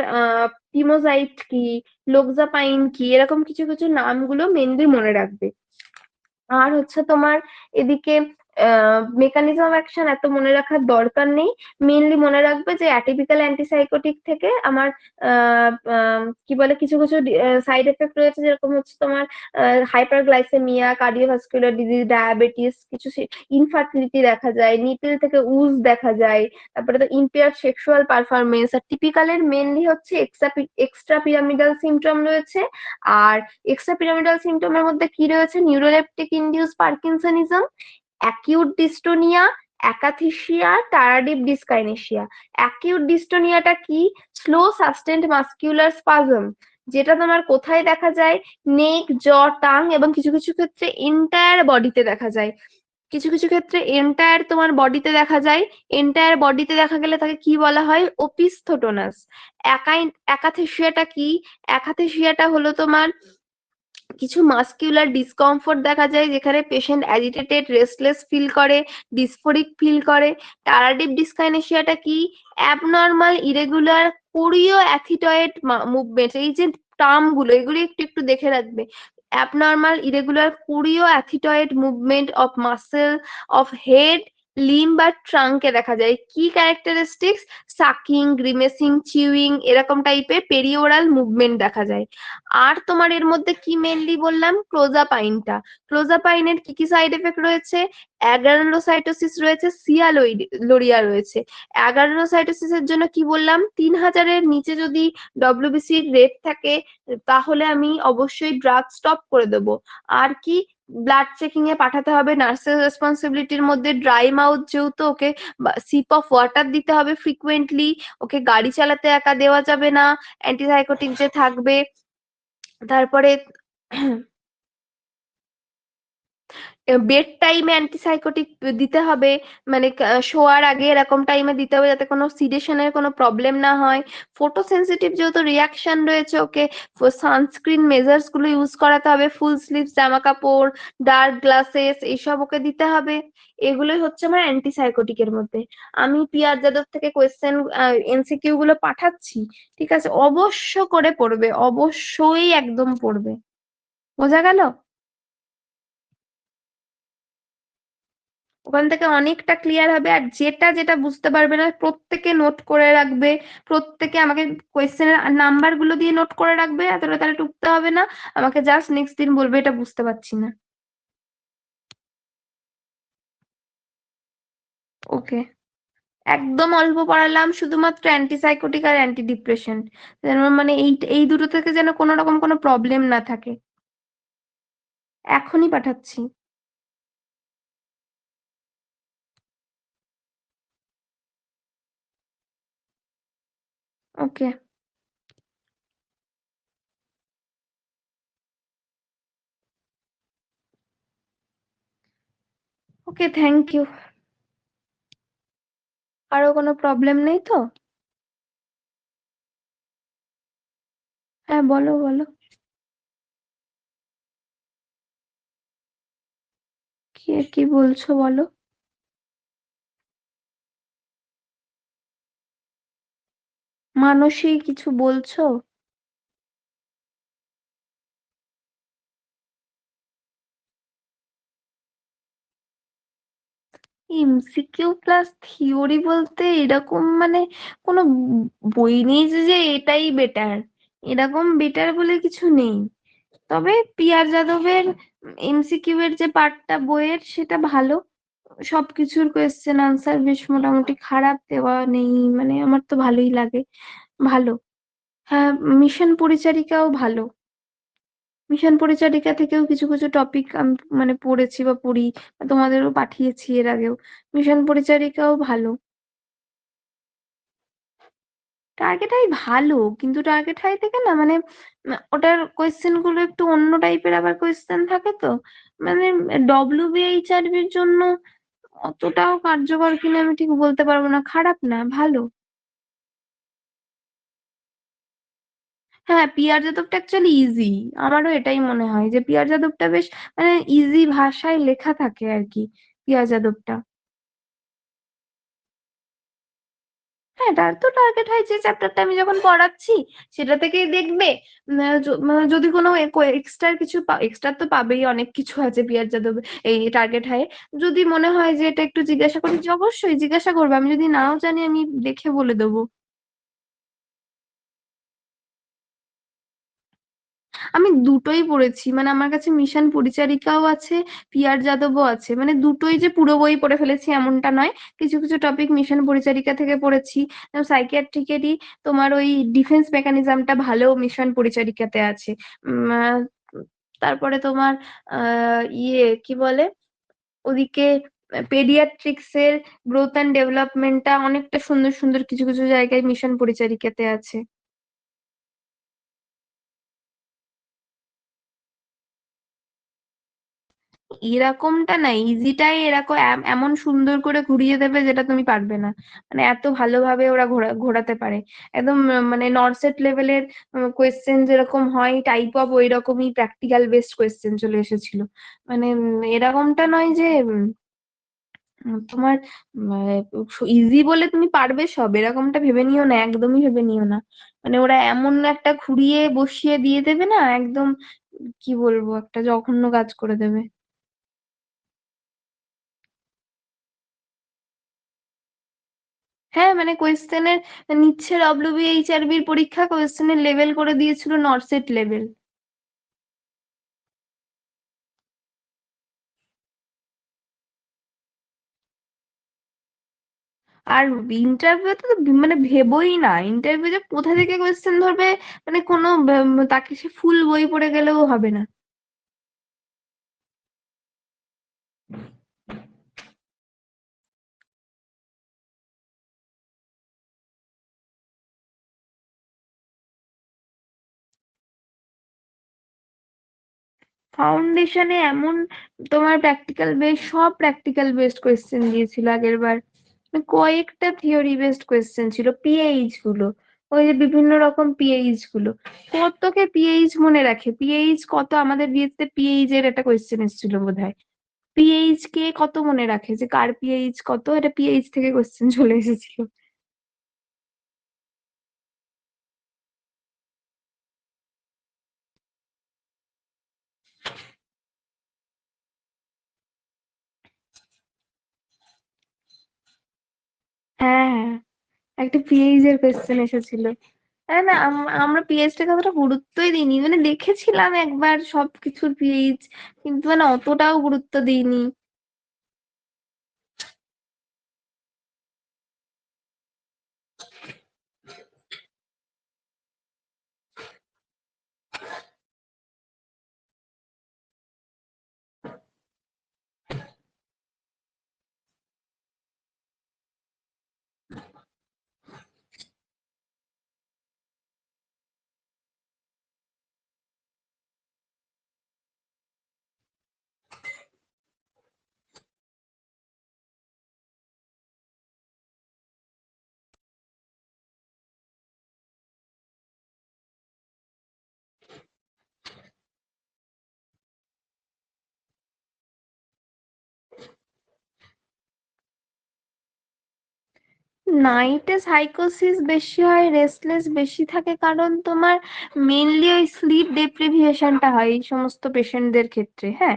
A: টিমোজাইট কি, লোকজাপাইন কি, এরকম কিছু কিছু নামগুলো মেনলি মনে রাখবে। আর হচ্ছে তোমার এদিকে মেকানিজম অফ অ্যাকশন এত মনে রাখার দরকার নেই। মেনলি মনে রাখবে যে অ্যাটিপিক্যাল অ্যান্টিসাইকোটিক থেকে আমার কি বলে কিছু কিছু সাইড এফেক্ট রয়েছে, যেরকম হচ্ছে তোমার হাইপারগ্লাইসেমিয়া, কার্ডিওভাস্কুলার ডিজিজ, ডায়াবেটিস, কিছু ইনফার্টিলিটি দেখা যায়, নিপল থেকে উজ দেখা যায়, তারপরে তো ইম্পেয়ার সেক্সুয়াল পারফরমেন্স। আর টিপিক্যালের মেনলি হচ্ছে এক্সট্রা পিরামিডাল সিমটম রয়েছে। আর এক্সট্রা পিরামিডাল সিমটমের মধ্যে কি রয়েছে? Neuroleptic induce parkinsonism, acute dystonia, akathisia, tardive dyskinesia. Acute ডিস্টোনিয়াটা কি? স্লো সাস্টেন্ড মাস্কিউলার স্পাজম, যেটা তোমার কোথায় দেখা যায়? নেক, জ, টাং এবং কিছু কিছু ক্ষেত্রে এন্টায়ার বডিতে দেখা যায়। কিছু কিছু ক্ষেত্রে এন্টায়ার তোমার বডিতে দেখা যায়। এন্টায়ার বডিতে দেখা গেলে তাকে কি বলা হয়? ওপিস্থোটোনাস। অ্যাকাথেসিয়াটা কি? অ্যাকাথেসিয়াটা হলো তোমার কিছু মাস্কিউলার ডিসকমফোর্ট দেখা যায় যেখানে পেশেন্ট অ্যাজিটেটেড, রেস্টলেস ফিল করে, ডিসফোরিক ফিল করে। টারাডিপ ডিসকাইনেসিয়াটা কি? Abnormal irregular choreoathetoid movement. এই যে টার্ম গুলো এগুলি একটু একটু দেখে রাখবে। Abnormal irregular choreoathetoid movement of muscle of head, limb আর ট্রাঙ্কে দেখা যায় কি ক্যারেক্টারিস্টিক্স, সাকিং, গ্রিমেসিং, চিউইং এরকম টাইপের পেরিওরাল মুভমেন্ট দেখা যায়। আর তোমার এর মধ্যে কি মেনলি বললাম, ক্লোজাপাইনটা। ক্লোজাপাইনের কি কি সাইড এফেক্ট রয়েছে, অ্যাগ্রানুলোসাইটোসিস রয়েছে, সিয়ালোরিয়া রয়েছে। অ্যাগ্রানুলোসাইটোসিসের জন্য কি বললাম, 3000-এর নিচে যদি ডব্লিউবিসির রেট থাকে তাহলে আমি অবশ্যই ড্রাগ স্টপ করে দেবো। আর কি, ব্লাড চেকিং এ পাঠাতে হবে, নার্সের রেসপন্সিবিলিটির মধ্যে, ড্রাই মাউথ যেহেতু, ওকে সিপ অফ ওয়াটার দিতে হবে ফ্রিকুয়েন্টলি, ওকে গাড়ি চালাতে একা দেওয়া যাবে না, অ্যান্টিসাইকোটিক যে থাকবে। তারপরে বেড টাইমে অ্যান্টিসাইকোটিক দিতে হবে, মানে শোয়ার আগে এরকম টাইমে দিতে হবে যাতে কোনো সিডেশনের কোনো প্রবলেম না হয়। ফটো সেন্সিটিভ যেহেতু রিয়াকশন রয়েছে, ওকে সানস্ক্রিন মেজার্স গুলো ইউজ করাতে হবে, ফুল স্লিভ জামা কাপড়, ডার্ক গ্লাসেস এইসব ওকে দিতে হবে। এগুলোই হচ্ছে আমার অ্যান্টিসাইকোটিক এর মধ্যে। আমি পিয়ার যাদব থেকে কোয়েশ্চেন এমসিকিউ গুলো পাঠাচ্ছি, ঠিক আছে, অবশ্য করে পড়বে, অবশ্যই একদম পড়বে। বোঝা গেল? ওখান থেকে অনেকটা ক্লিয়ার হবে। আর যেটা যেটা বুঝতে পারবে না প্রত্যেকে নোট করে রাখবে, প্রত্যেকে আমাকে কোয়েশ্চেনের নাম্বার গুলো দিয়ে নোট করে রাখবে, এতটা তাহলে টুকতে হবে না, আমাকে জাস্ট নেক্সট দিন বলবে এটা বুঝতে পারছি না। ওকে, একদম অল্প পড়ালাম, শুধুমাত্র অ্যান্টিসাইকোটিক আর অ্যান্টি ডিপ্রেশন, মানে এই এই দুটো থেকে যেন কোনো রকম কোনো প্রবলেম না থাকে। এখনই পাঠাচ্ছি। ওকে। ওকে, থ্যাংক ইউ। আরো কোনো প্রবলেম নেই তো? হ্যাঁ, বলো বলো। কি কি বলছো বলো। মানসী কিছু বলছো? এমসিকিউ প্লাস থিওরি বলতে এরকম মানে কোনো বই নেই যে এটাই বেটার, এরকম বেটার বলে কিছু নেই। তবে পিয়ার যাদবের এমসিকিউ এর যে পার্টটা বইয়ের সেটা ভালো, সবকিছুর কোয়েশ্চেন আনসার বেশ মোটামুটি খারাপ দেওয়া নেই, মানে আমার তো ভালোই লাগে, ভালো। হ্যাঁ, মিশন পরিচারিকাও ভালো। মিশন পরিচারিকা থেকেও কিছু কিছু টপিক আমি মানে পড়েছি বা পড়ি, বা তোমাদেরও পাঠিয়েছি এর আগেও। মিশন পরিচারিকাও ভালো। টার্গেট হাই ভালো, কিন্তু টার্গেট হাই থেকে না মানে ওটার কোয়েশ্চেন গুলো একটু অন্য টাইপের আবার কোয়েশ্চেন থাকে তো, মানে ডব্লিউবিএইচআরবির জন্য অতটাও কার্যকর কিনা আমি ঠিক বলতে পারবো না, খারাপ না, ভালো। হ্যাঁ, পিয়ার যাদবটা অ্যাকচুয়ালি ইজি, আমারও এটাই মনে হয় যে পিয়ার যাদবটা বেশ মানে ইজি ভাষায় লেখা থাকে আর কি, পিয়ার যাদবটা। হ্যাঁ, তার তো টার্গেট হয় যে চ্যাপ্টারটা আমি যখন পড়াচ্ছি সেটা থেকেই দেখবে। যদি কোনো এক্সট্রা কিছু, এক্সট্রা তো পাবেই, অনেক কিছু আছে পিয়ার যাদব এই টার্গেট হয়। যদি মনে হয় যে এটা একটু জিজ্ঞাসা করি, যে অবশ্যই জিজ্ঞাসা করবে, আমি যদি নাও জানি আমি দেখে বলে দেবো। আমি দুটোই পড়েছি, মানে আমার কাছে মিশন পরিচারিকাও আছে, পিয়ার যাদবও আছে, মানে দুটোই যে পুরো বই পড়ে ফেলেছি এমনটা নয়। কিছু কিছু টপিক মিশন পরিচারিকা থেকে পড়েছি। সাইকিয়াট্রিকেরই তোমার ওই ডিফেন্স মেকানিজমটা ভালো মিশন পরিচারিকাতে আছে। তারপরে তোমার কি বলে ওদিকে পেডিয়াট্রিক্স এর গ্রোথ অ্যান্ড ডেভেলপমেন্টটা অনেকটা সুন্দর সুন্দর কিছু কিছু জায়গায় মিশন পরিচারিকাতে আছে। এরকমটা না, ইজিটাই এরকম এমন সুন্দর করে ঘুরিয়ে দেবে যেটা তুমি পারবে না, মানে এত ভালোভাবে ওরা ঘোরাতে পারে। একদম মানে নরসেট লেভেলের কোয়েশ্চেন যেরকম হয় টাইপ অফ ওই রকমই প্র্যাকটিক্যাল বেসড কোয়েশ্চেন চলে এসেছিল। মানে এরকমটা নয় যে তোমার ইজি বলে তুমি পারবে সব, এরকমটা ভেবে নিও না, একদমই ভেবে নিও না। মানে ওরা এমন একটা ঘুরিয়ে বসিয়ে দিয়ে দেবে না একদম, কি বলবো, একটা জঘন্য কাজ করে দেবে। হ্যাঁ মানে কোয়েশ্চেনের নিচ্ছে WBHRB এর পরীক্ষা, কোয়েশ্চেনের লেভেল করে দিয়েছিল নর্সেট লেভেল। আর ইন্টারভিউতে তো মানে ভেবোই না, ইন্টারভিউ যে কোথা থেকে কোয়েশ্চেন ধরবে, মানে কোনো তাকে সে ফুল বই পড়ে গেলেও হবে না। ফাউন্ডেশনে এমন তোমার প্র্যাকটিক্যাল বেস, সব প্র্যাকটিক্যাল বেসড কোয়েশ্চেন দিয়েছিল আগের বার, মানে কয়েকটা থিওরি বেসড কোয়েশ্চেন ছিল। পিএইচ গুলো, ওই যে বিভিন্ন রকম পিএইচ গুলো, কতকে পিএইচ মনে রাখে? পিএইচ কত আমাদের বিয়েতে পিএইচ এর একটা কোয়েশ্চেন এসেছিল বোধহয়। পিএইচ কে কত মনে রাখে, যে কার পিএইচ কত, এটা পিএইচ থেকে কোয়েশ্চেন চলে এসেছিল। হ্যাঁ হ্যাঁ, একটা পিএইচ এর কোয়েশ্চেন এসেছিল। হ্যাঁ না, আমরা পিএইচ টাকে অতটা গুরুত্বই দিইনি, মানে দেখেছিলাম একবার সবকিছুর পিএইচ, কিন্তু মানে অতটাও গুরুত্ব দিইনি। নাইটে সাইকোসিস বেশি হয়, রেস্টলেস বেশি থাকে, কারণ তোমার মেনলি ওই স্লিপ ডেপ্রিভিয়েশনটা হয় এই সমস্ত পেশেন্টদের ক্ষেত্রে। হ্যাঁ,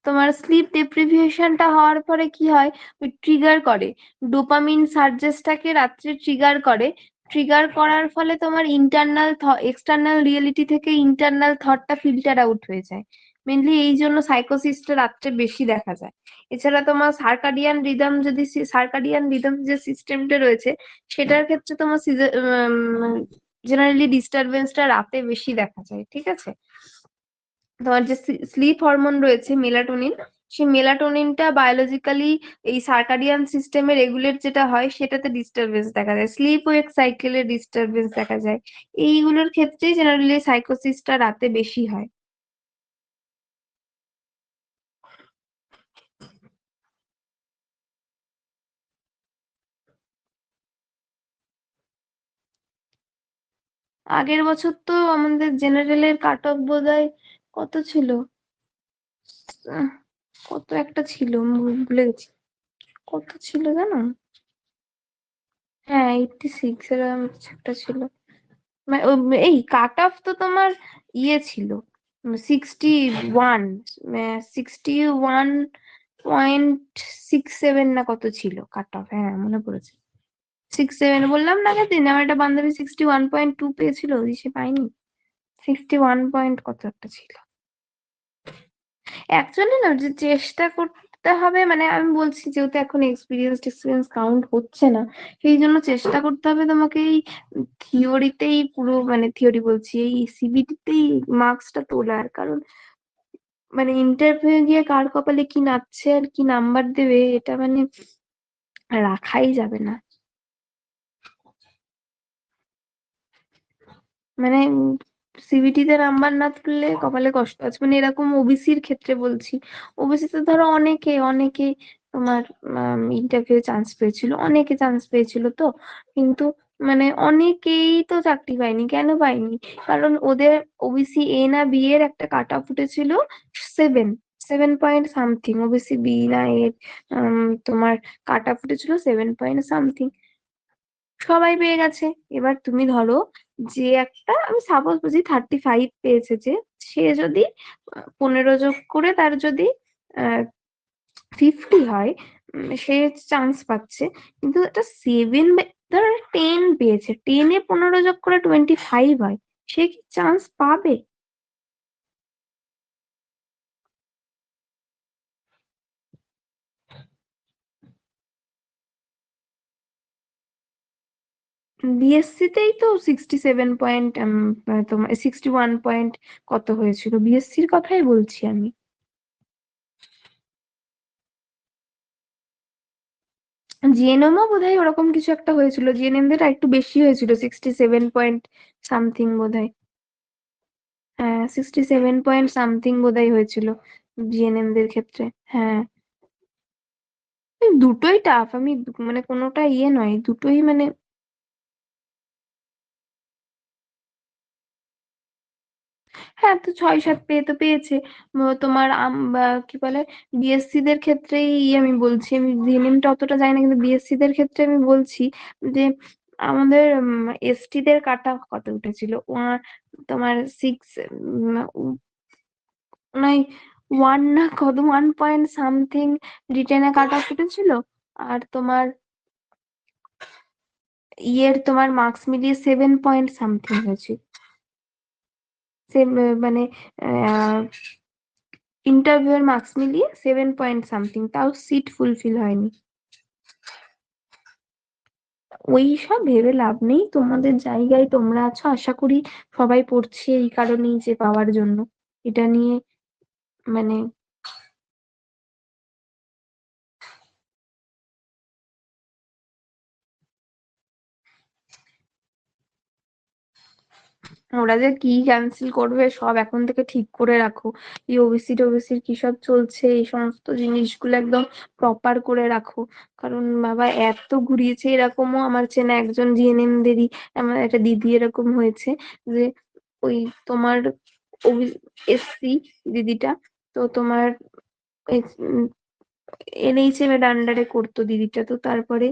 A: তোমার স্লিপ ডেপ্রিভিয়েশনটা হওয়ার পরে কি হয়, ওই ট্রিগার করে, ডোপামিন সার্জেসটাকে রাত্রে ট্রিগার করে। ট্রিগার করার ফলে তোমার ইন্টারনাল এক্সটার্নাল রিয়েলিটি থেকে ইন্টারনাল থটটা ফিল্টার আউট হয়ে যায়। মেনলি এই জন্য সাইকোসিসটা রাত্রে বেশি দেখা যায়। এছাড়া তোমার সার্কাডিয়ান রিদম, যদি সার্কাডিয়ান রিদম যে সিস্টেমটা রয়েছে, সেটার ক্ষেত্রে তোমার জেনারেলি ডিস্টারবেন্সটা রাতে বেশি দেখা যায়। ঠিক আছে, তোমার যে স্লিপ হরমোন রয়েছে মেলাটোনিন, সেই মেলাটোনিনটা বায়োলজিক্যালি এই সার্কাডিয়ান সিস্টেমে রেগুলেট যেটা হয়, সেটাতে ডিস্টারবেন্স দেখা যায়, স্লিপ ওয়েক সাইকেলের ডিস্টারবেন্স দেখা যায়। এইগুলোর ক্ষেত্রেই জেনারেলি সাইকোসিসটা রাতে বেশি হয়। আগের বছর তো আমাদের জেনারেলের কাট অফ বোধহয় কত ছিল, আহ, কত একটা ছিল, ভুলে গেছি কত ছিল জানো। হ্যাঁ 86 এরকম কিছু একটা ছিল। এই কাট অফ তো তোমার ইয়ে ছিল 61, 61.67 না কত ছিল কাট অফ, হ্যাঁ মনে পড়েছে। 67 বললাম না আগের দিন, আমার একটা বান্ধবী 61.2 পেয়েছিল, সে পাইনি, 61 পয়েন্ট কত একটা ছিল। অ্যাকচুয়ালি না, যে চেষ্টা করতে হবে, মানে আমি বলছি যেহেতু এখন এক্সপিরিয়েন্স কাউন্ট হচ্ছে না, সেই জন্য চেষ্টা করতে হবে তোমাকে এই থিওরিতেই পুরো, মানে থিওরি বলছি, এই সিবিটিতেই মার্কসটা তোলার। কারণ মানে ইন্টারভিউ গিয়ে কার কপালে কি নাচছে আর কি নাম্বার দেবে, এটা মানে রাখাই যাবে না। মানে সিবিটি তে নাম্বার না তুললে কপালে কষ্ট আছে, মানে এরকম ওবিসির ক্ষেত্রে বলছি। ওবিসি তে ধরো অনেকে অনেকে তোমার ইন্টারভিউ চান্স পেয়েছিল, অনেকে চান্স পেয়েছিল তো, কিন্তু মানে অনেকেই তো চাকরি পায়নি। কেন পায়নি? কারণ ওদের ওবিসি এ না বি এর একটা কাট অফ উঠেছিল 7, 7 পয়েন্ট সামথিং, ওবিসি বি না এর তোমার কাট অফ উঠেছিল 7 পয়েন্ট সামথিং, সবাই পেয়ে গেছে। এবার তুমি ধরো যে একটা, আমি সাপোজ বুঝি 35 পেয়েছে, যে সে যদি 15 যোগ করে তার যদি 50 হয়, সে চান্স পাচ্ছে। কিন্তু এটা ধরো 10 পেয়েছে, 10-এ 15 যোগ করে 25 হয়, সে কি চান্স পাবে? বিএসসি তেই তো 67 পয়েন্ট, তোমার 61 পয়েন্ট কত হয়েছিল, বিএসসির কথাই বলছি আমি। জিএনএমও বোধহয় ওরকম কিছু একটা হয়েছিল, জিএনএম দের একটু বেশি হয়েছিল, 67 পয়েন্ট সামথিং বোধহয়। হ্যাঁ, 67 পয়েন্ট সামথিং বোধহয় হয়েছিল জিএনএম দের ক্ষেত্রে। হ্যাঁ, এই দুটোই টাফ, আমি মানে কোনোটা ইয়ে নয়, দুটোই মানে হ্যাঁ, তো 6-7 পেয়ে তো পেয়েছে। তোমার কি বলে, বিএসসি দের ক্ষেত্রেই আমি বলছি, আমি জিএনএমটা অতটা জানি না, কিন্তু বিএসসি দের ক্ষেত্রে আমি বলছি যে আমাদের এসটি দের কাট অফ কত উঠেছিল, তোমার 6 নাই 1 না কত, 1 পয়েন্ট সামথিং রিটেনে কাট অফ উঠেছিল। আর তোমার ইয়ের তোমার মার্কস মিলিয়ে 7 পয়েন্ট সামথিং হয়েছে, মানে ইন্টারভিউ এর মার্কস মিলিয়ে 7 পয়েন্ট সামথিং, তাও সিট ফুলফিল হয়নি। ওই সব ভেবে লাভ নেই, তোমাদের জায়গায় তোমরা আছো, আশা করি সবাই পড়ছে এই কারণেই যে পাওয়ার জন্য, এটা নিয়ে মানে ওরা যে কি ক্যান্সেল করবে সব এখন থেকে ঠিক করে রাখো। এই ওবিসি টবিসির কি সব চলছে, এই সমস্ত জিনিসগুলো একদম প্রপার করে রাখো। কারণ বাবা এত ঘুরিয়েছে, এরকমও আমার চেনা একজন জিএনএম দেরই, আমার একটা দিদি এরকম হয়েছে যে ওই তোমার এসসি দিদিটা, তো তোমার এনএইচএম এর আন্ডারে করতো দিদিটা, তো তারপরে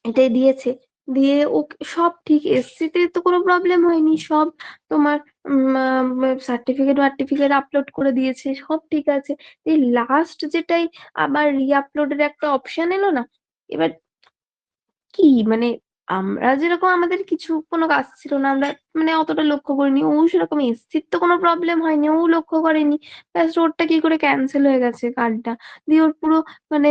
A: এটাই দিয়েছে, দিয়ে ও সব ঠিক, এসসি তে তো কোনো প্রবলেম হয়নি, সব তোমার সার্টিফিকেট ওয়ার্টিফিকেট আপলোড করে দিয়েছে, সব ঠিক আছে। এই লাস্ট যেটাই আবার রিআপলোডের একটা অপশন এলো না, এবার কি মানে আমরা যেরকম আমাদের কিছু কোনো কাজ ছিল না, আমরা মানে অতটা লক্ষ্য করিনি, ও সেরকম এসসির তো কোনো প্রবলেম হয়নি, ও লক্ষ্য করেনি, ব্যাস ওরটা কি করে ক্যান্সেল হয়ে গেছে কার্ডটা, দিয়ে ওর পুরো মানে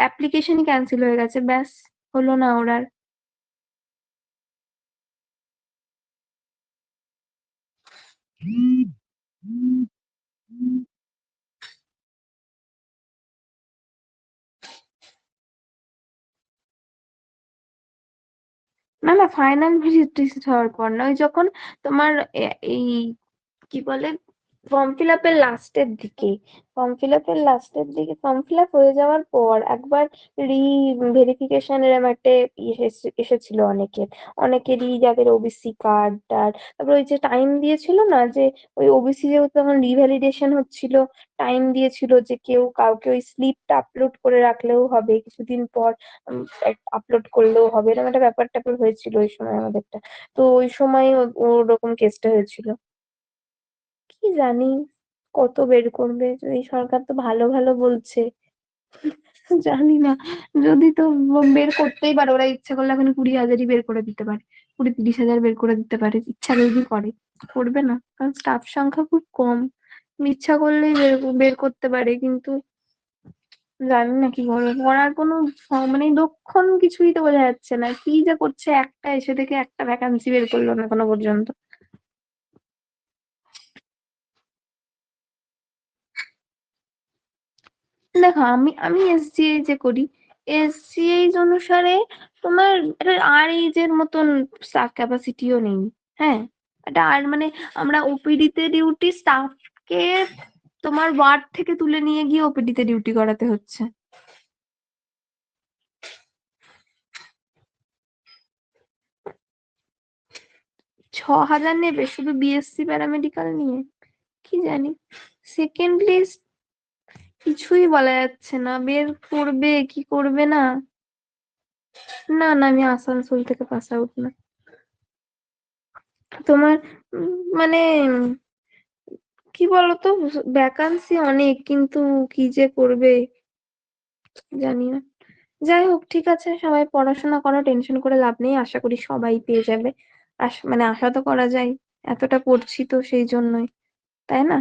A: অ্যাপ্লিকেশনই ক্যান্সেল হয়ে গেছে, ব্যাস হলো না ওর আর। না না, ফাইনাল মেরিট লিস্ট হওয়ার পর না, ওই যখন তোমার এই কি বলে ফর্ম ফিল আপের লাস্টের দিকে, ফর্ম ফিল আপ হয়ে যাওয়ার পর একবার রি ভেরিফিকেশন এরম একটা এসেছিল অনেকেরই যাদের ওবিসি কার্ড টার, তারপর ওই যে টাইম দিয়েছিল না, যে ওই ওবিসি যেহেতু তখন রিভ্যালিডেশন হচ্ছিল, টাইম দিয়েছিল যে কেউ কাউকে ওই স্লিপটা আপলোড করে রাখলেও হবে, কিছুদিন পর আপলোড করলেও হবে, এরকম একটা ব্যাপার ট্যাপার হয়েছিল ওই সময় আমাদেরটা। তো ওই সময় ওরকম কেসটা হয়েছিল। কি জানি কত বের করবে, এই সরকার তো ভালো ভালো বলছে, জানি না। যদি তো বের করতেই পারে, ওরা ইচ্ছা করলে এখন 20,000-ই বের করে দিতে পারে, 20-30,000 বের করে দিতে পারে, ইচ্ছা যদি করে, করবে না কারণ স্টাফ সংখ্যা খুব কম, ইচ্ছা করলেই বের করতে পারে, কিন্তু জানি না কি করবে, করার কোনো মানে লক্ষণ কিছুই তো বোঝা যাচ্ছে না, কি যে করছে, একটা এসে থেকে একটা ভ্যাকান্সি বের করলো না এখনো পর্যন্ত। দেখো আমি আমি এসজিএই যে করি, এসজিএই অনুসারে তোমার আর এইজের মতন স্টাফ ক্যাপাসিটিও নেই। হ্যাঁ, এটা আর মানে আমরা ওপিডি তে ডিউটি স্টাফকে তোমার ওয়ার্ড থেকে তুলে নিয়ে গিয়ে ওপিডি তে ডিউটি করাতে হচ্ছে। 6,000 নেবে শুধু বিএসসি প্যারামেডিক্যাল নিয়ে, কি জানি। সেকেন্ড লিস্ট কিছুই বলা যাচ্ছে না, বের করবে কি করবে না। না না, আমি আসানসোল থেকে পাস আউট না। তোমার মানে কি বলতো, ভ্যাকান্সি অনেক কিন্তু কি যে করবে জানি না। যাই হোক, ঠিক আছে, সবাই পড়াশোনা করো, টেনশন করে লাভ নেই, আশা করি সবাই পেয়ে যাবে। মানে আশা তো করা যায়, এতটা পড়ছি তো সেই জন্যই, তাই না?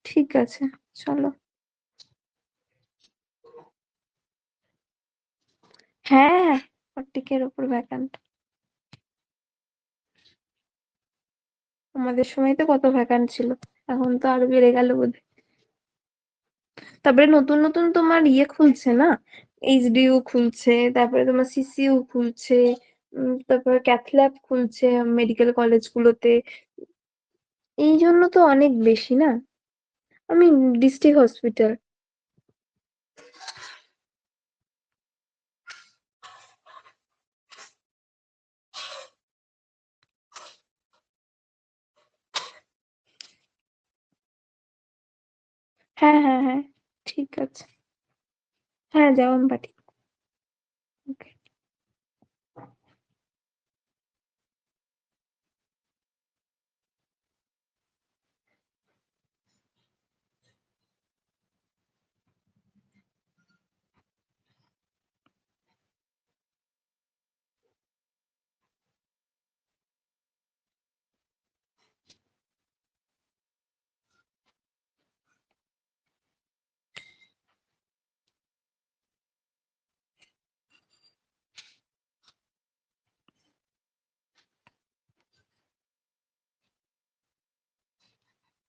A: ঠিক আছে, চলো। হ্যাঁ, 40K এর উপর ভ্যাকান্ট। আমাদের সময় তো কত ভ্যাকান্ট ছিল, এখন তো আরো বেড়ে গেল বোধহয়। তারপরে নতুন নতুন তোমার ইয়ে খুলছে না, এইচডিইউ খুলছে, তারপরে তোমার সিসিইউ খুলছে, তারপরে ক্যাথল্যাব খুলছে মেডিকেল কলেজগুলোতে, এই জন্য তো অনেক বেশি না। আমি ডিস্ট্রিক্ট হসপিটাল। হ্যাঁ হ্যাঁ হ্যাঁ, ঠিক আছে। হ্যাঁ, যাও, আমি পাঠিয়ে। ওকে।